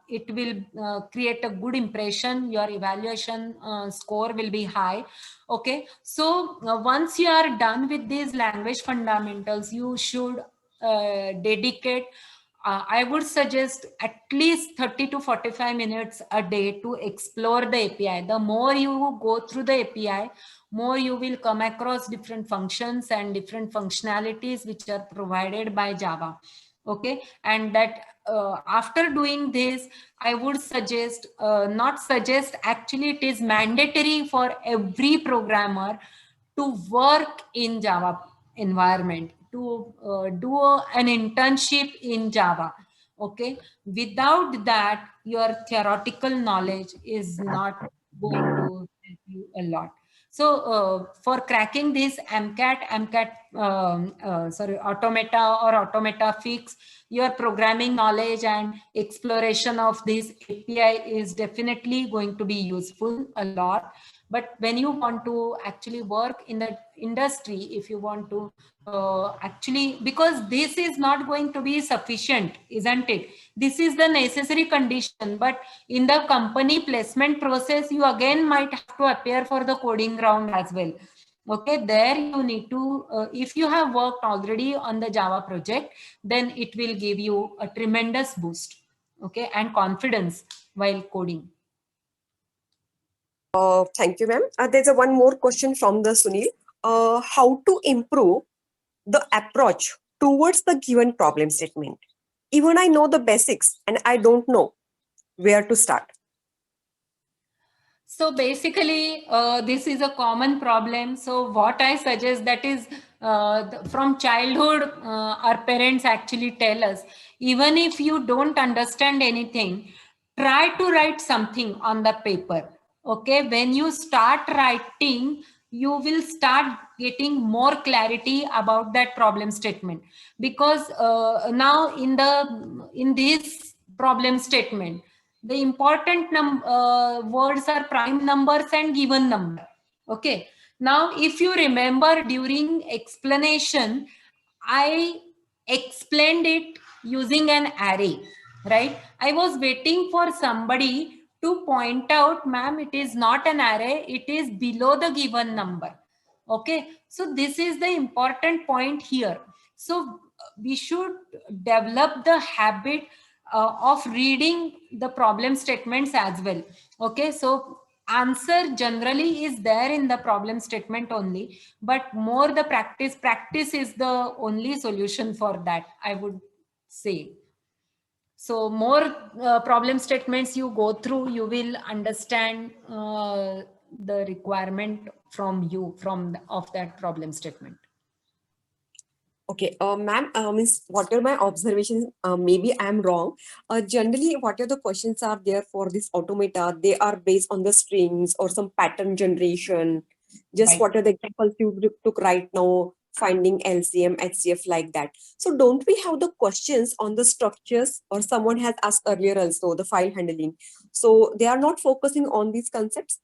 it will create a good impression. Your evaluation score will be high. Okay, so once you are done with these language fundamentals, you should dedicate, I would suggest at least 30 to 45 minutes a day to explore the API. The more you go through the API, more you will come across different functions and different functionalities which are provided by Java. Okay, and that after doing this, I would suggest, not suggest, actually it is mandatory for every programmer to work in Java environment, to do an internship in Java. Okay, without that, your theoretical knowledge is not going to help you a lot. So for cracking this AMCAT, Automata or Automata Fix, your programming knowledge and exploration of this API is definitely going to be useful a lot. But when you want to actually work in the industry, if you want to actually, because this is not going to be sufficient, isn't it? This is the necessary condition, but in the company placement process, you again might have to appear for the coding round as well. Okay, there you need to, if you have worked already on the Java project, then it will give you a tremendous boost, okay, and confidence while coding. Thank you, ma'am. There's one more question from the Sunil. How to improve the approach towards the given problem statement? Even I know the basics and I don't know where to start. So basically, this is a common problem. So what I suggest, that is from childhood, our parents actually tell us, even if you don't understand anything, try to write something on the paper. Okay, when you start writing, you will start getting more clarity about that problem statement. Because now in this problem statement, the important words are prime numbers and given number. Okay, now if you remember, during explanation I explained it using an array, right? I was waiting for somebody to point out, ma'am, it is not an array, it is below the given number. Okay, so this is the important point here. So we should develop the habit of reading the problem statements as well. Okay, so answer generally is there in the problem statement only, but more the practice is the only solution for that, I would say. So more problem statements you go through, you will understand the requirement from you of that problem statement. Okay, ma'am, means what are my observations? Maybe I'm wrong. Generally, what are the questions are there for this automata? They are based on the strings or some pattern generation. Just Right. what are the examples you took right now? Finding LCM, HCF, like that. So don't we have the questions on the structures, or someone has asked earlier also the file handling. So they are not focusing on these concepts.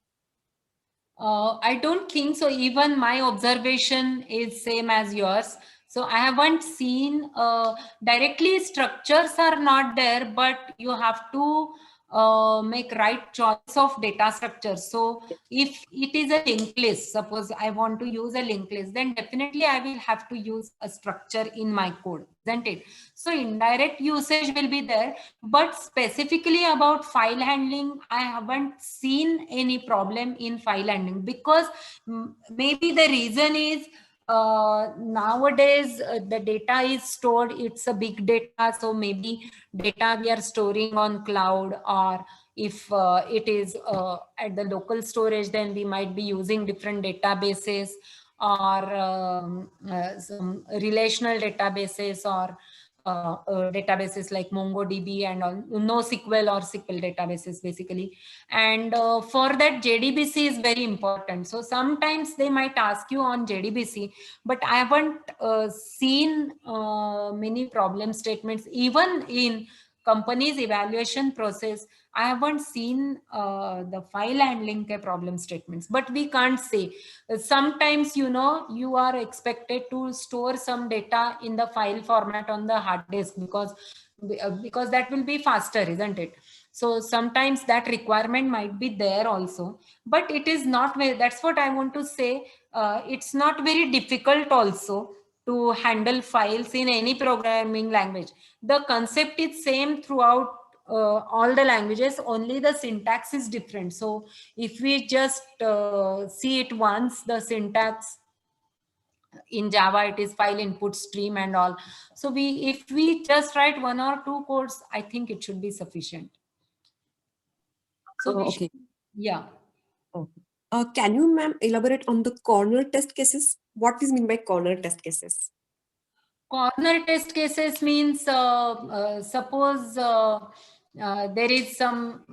I don't think so. Even my observation is same as yours. So I haven't seen directly structures are not there, but you have to make right choice of data structure. So if it is a linked list, suppose I want to use a linked list, then definitely I will have to use a structure in my code, isn't it? So indirect usage will be there, but specifically about file handling, I haven't seen any problem in file handling, because maybe the reason is nowadays the data is stored, it's a big data, so maybe data we are storing on cloud, or if it is at the local storage, then we might be using different databases, or some relational databases, or databases like MongoDB and all, NoSQL or SQL databases basically. And for that, JDBC is very important. So sometimes they might ask you on JDBC, but I haven't seen many problem statements. Even in company's evaluation process, I haven't seen the file handling problem statements, but we can't say. Sometimes, you know, you are expected to store some data in the file format on the hard disk, because that will be faster, isn't it? So sometimes that requirement might be there also, but it is not very, that's what I want to say. It's not very difficult also to handle files in any programming language. The concept is same throughout all the languages, only the syntax is different. So if we just see it once, the syntax in Java, it is file input stream and all. So if we just write 1 or 2 codes, I think it should be sufficient. So Okay. yeah. Can you, ma'am, elaborate on the corner test cases? What is meant by corner test cases? Corner test cases means suppose there is some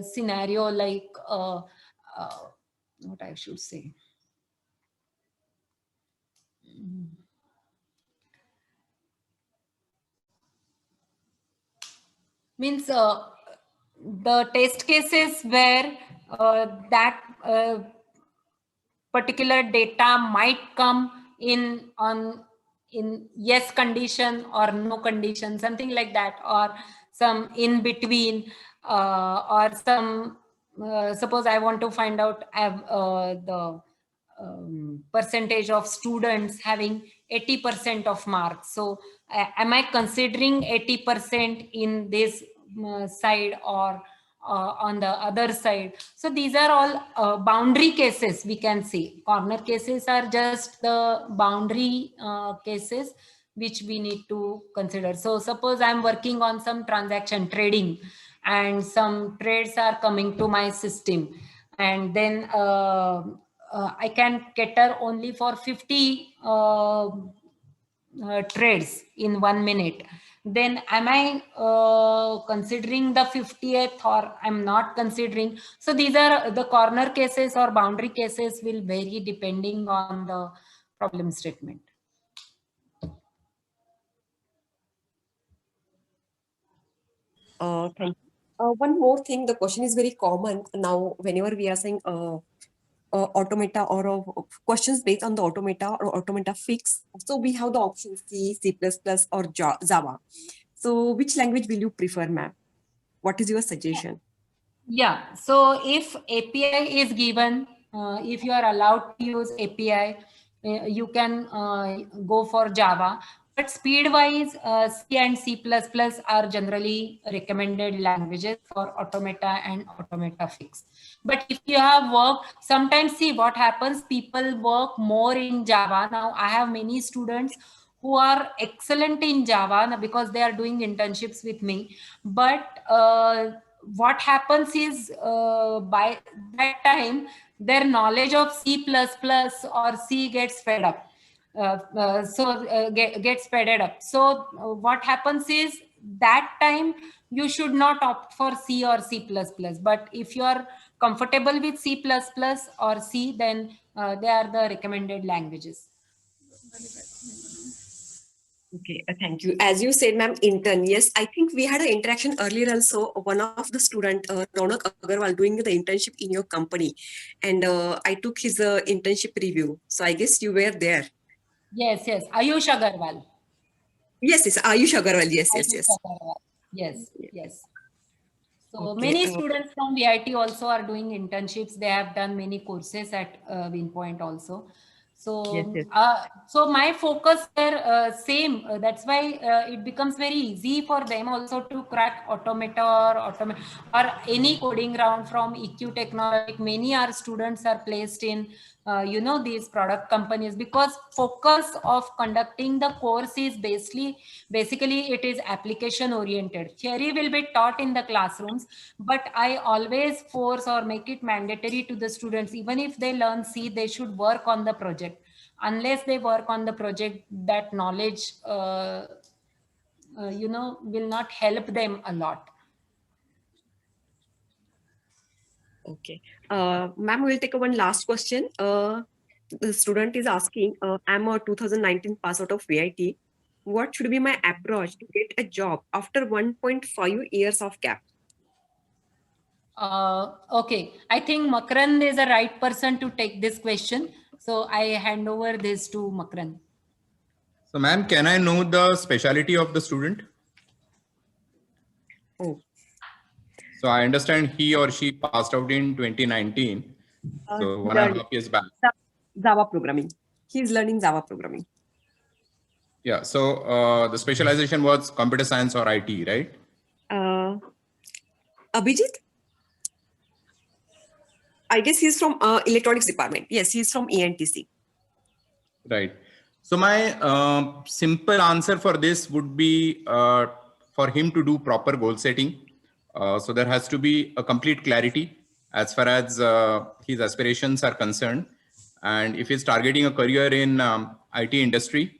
scenario like what I should say. Means the test cases where that particular data might come in yes condition or no condition, something like that, or some in between, or some suppose I want to find out the percentage of students having 80% of marks. So am I considering 80% in this side, or on the other side? So these are all boundary cases, we can say. Corner cases are just the boundary cases which we need to consider. So suppose I'm working on some transaction trading, and some trades are coming to my system, and then I can cater only for 50 trades in 1 minute. Then am I considering the 50th, or I'm not considering? So these are the corner cases or boundary cases will vary depending on the problem statement. Thank you. One more thing, the question is very common now whenever we are saying automata or questions based on the automata or automata fix. So we have the options C, C++ or Java. So which language will you prefer, ma'am? What is your suggestion? Yeah, so if API is given, if you are allowed to use API, you can go for Java. But speed-wise, C and C++ are generally recommended languages for automata and automata fix. But if you have work, sometimes see what happens, people work more in Java. Now, I have many students who are excellent in Java because they are doing internships with me. But what happens is by that time, their knowledge of C++ or C gets fed up. Gets fed up. So what happens is that time you should not opt for C or C++. But if you are comfortable with C++ or C, then they are the recommended languages. Okay, thank you. As you said, ma'am, intern. Yes, I think we had an interaction earlier also. One of the student, Ronak Agarwal, doing the internship in your company. And I took his internship review. So I guess you were there. Yes, yes. Ayush Agarwal. Yes, yes, Ayush Agarwal. Yes, yes, Ayush yes. Agarwal. Yes, yes. So Okay. many students from VIT also are doing internships. They have done many courses at Winpoint also. So, Yes, yes. so my focus there same. That's why it becomes very easy for them also to crack Automata or any coding round from EQ Technology. Many our students are placed in these product companies, because focus of conducting the course is basically it is application oriented. Theory will be taught in the classrooms, but I always force or make it mandatory to the students, even if they learn C, they should work on the project. Unless they work on the project, that knowledge will not help them a lot. Okay. Ma'am, we'll take one last question. The student is asking, I'm a 2019 pass out of VIT. What should be my approach to get a job after 1.5 years of gap? Okay, I think Makran is the right person to take this question. So I hand over this to Makran. So ma'am, can I know the specialty of the student? Oh. So I understand he or she passed out in 2019. So 1.5 years back. Java programming. He's learning Java programming. Yeah. So the specialization was computer science or IT, right? Abhijit? I guess he's from electronics department. Yes, he's from ENTC. Right. So my simple answer for this would be for him to do proper goal setting. So there has to be a complete clarity as far as his aspirations are concerned. And if he's targeting a career in IT industry,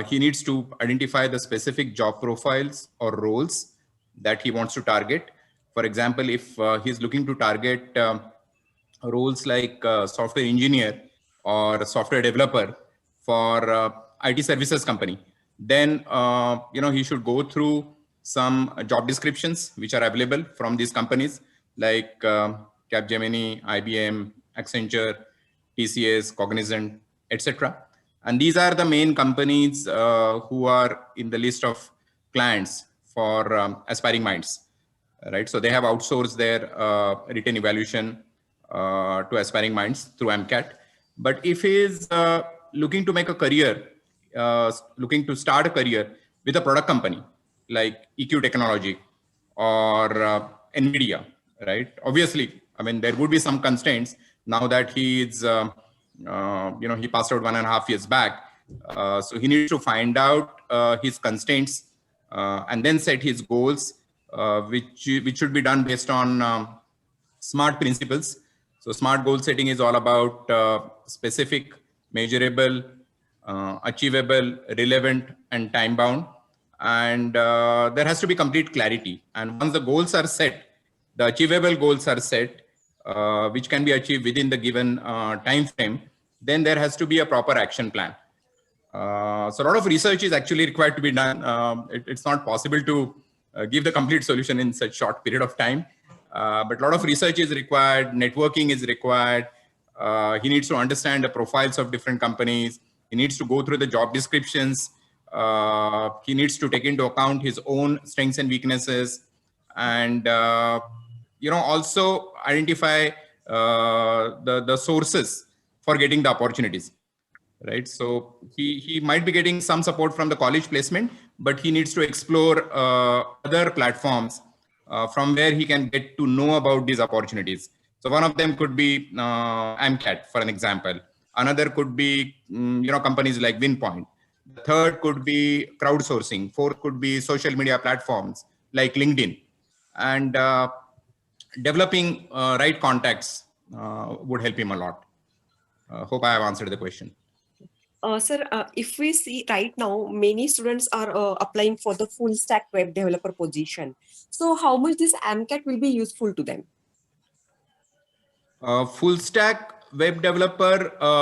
he needs to identify the specific job profiles or roles that he wants to target. For example, if he's looking to target roles like software engineer or software developer for IT services company, then he should go through some job descriptions which are available from these companies like Capgemini, IBM, Accenture, TCS, Cognizant, etc. And these are the main companies who are in the list of clients for aspiring minds, right? So they have outsourced their written evaluation to aspiring minds through MCAT. But if he is looking to make a career, looking to start a career with a product company like EQ Technology or NVIDIA, right? Obviously, I mean, there would be some constraints now that he is, he passed out 1.5 years back. So he needs to find out his constraints and then set his goals, which should be done based on SMART principles. So SMART goal setting is all about specific, measurable, achievable, relevant, and time bound. And there has to be complete clarity. And once the goals are set, the achievable goals are set, which can be achieved within the given time frame, then there has to be a proper action plan. So a lot of research is actually required to be done. It's not possible to give the complete solution in such short period of time. But a lot of research is required, networking is required. He needs to understand the profiles of different companies. He needs to go through the job descriptions. He needs to take into account his own strengths and weaknesses, and also identify the sources for getting the opportunities. Right, so he might be getting some support from the college placement, but he needs to explore other platforms from where he can get to know about these opportunities. So one of them could be MCAT, for an example. Another could be companies like Winpoint. The third could be crowdsourcing. Fourth could be social media platforms like LinkedIn. And developing right contacts would help him a lot. Hope I have answered the question. Sir, if we see right now, many students are applying for the full stack web developer position. So how much this MCAT will be useful to them? Full stack web developer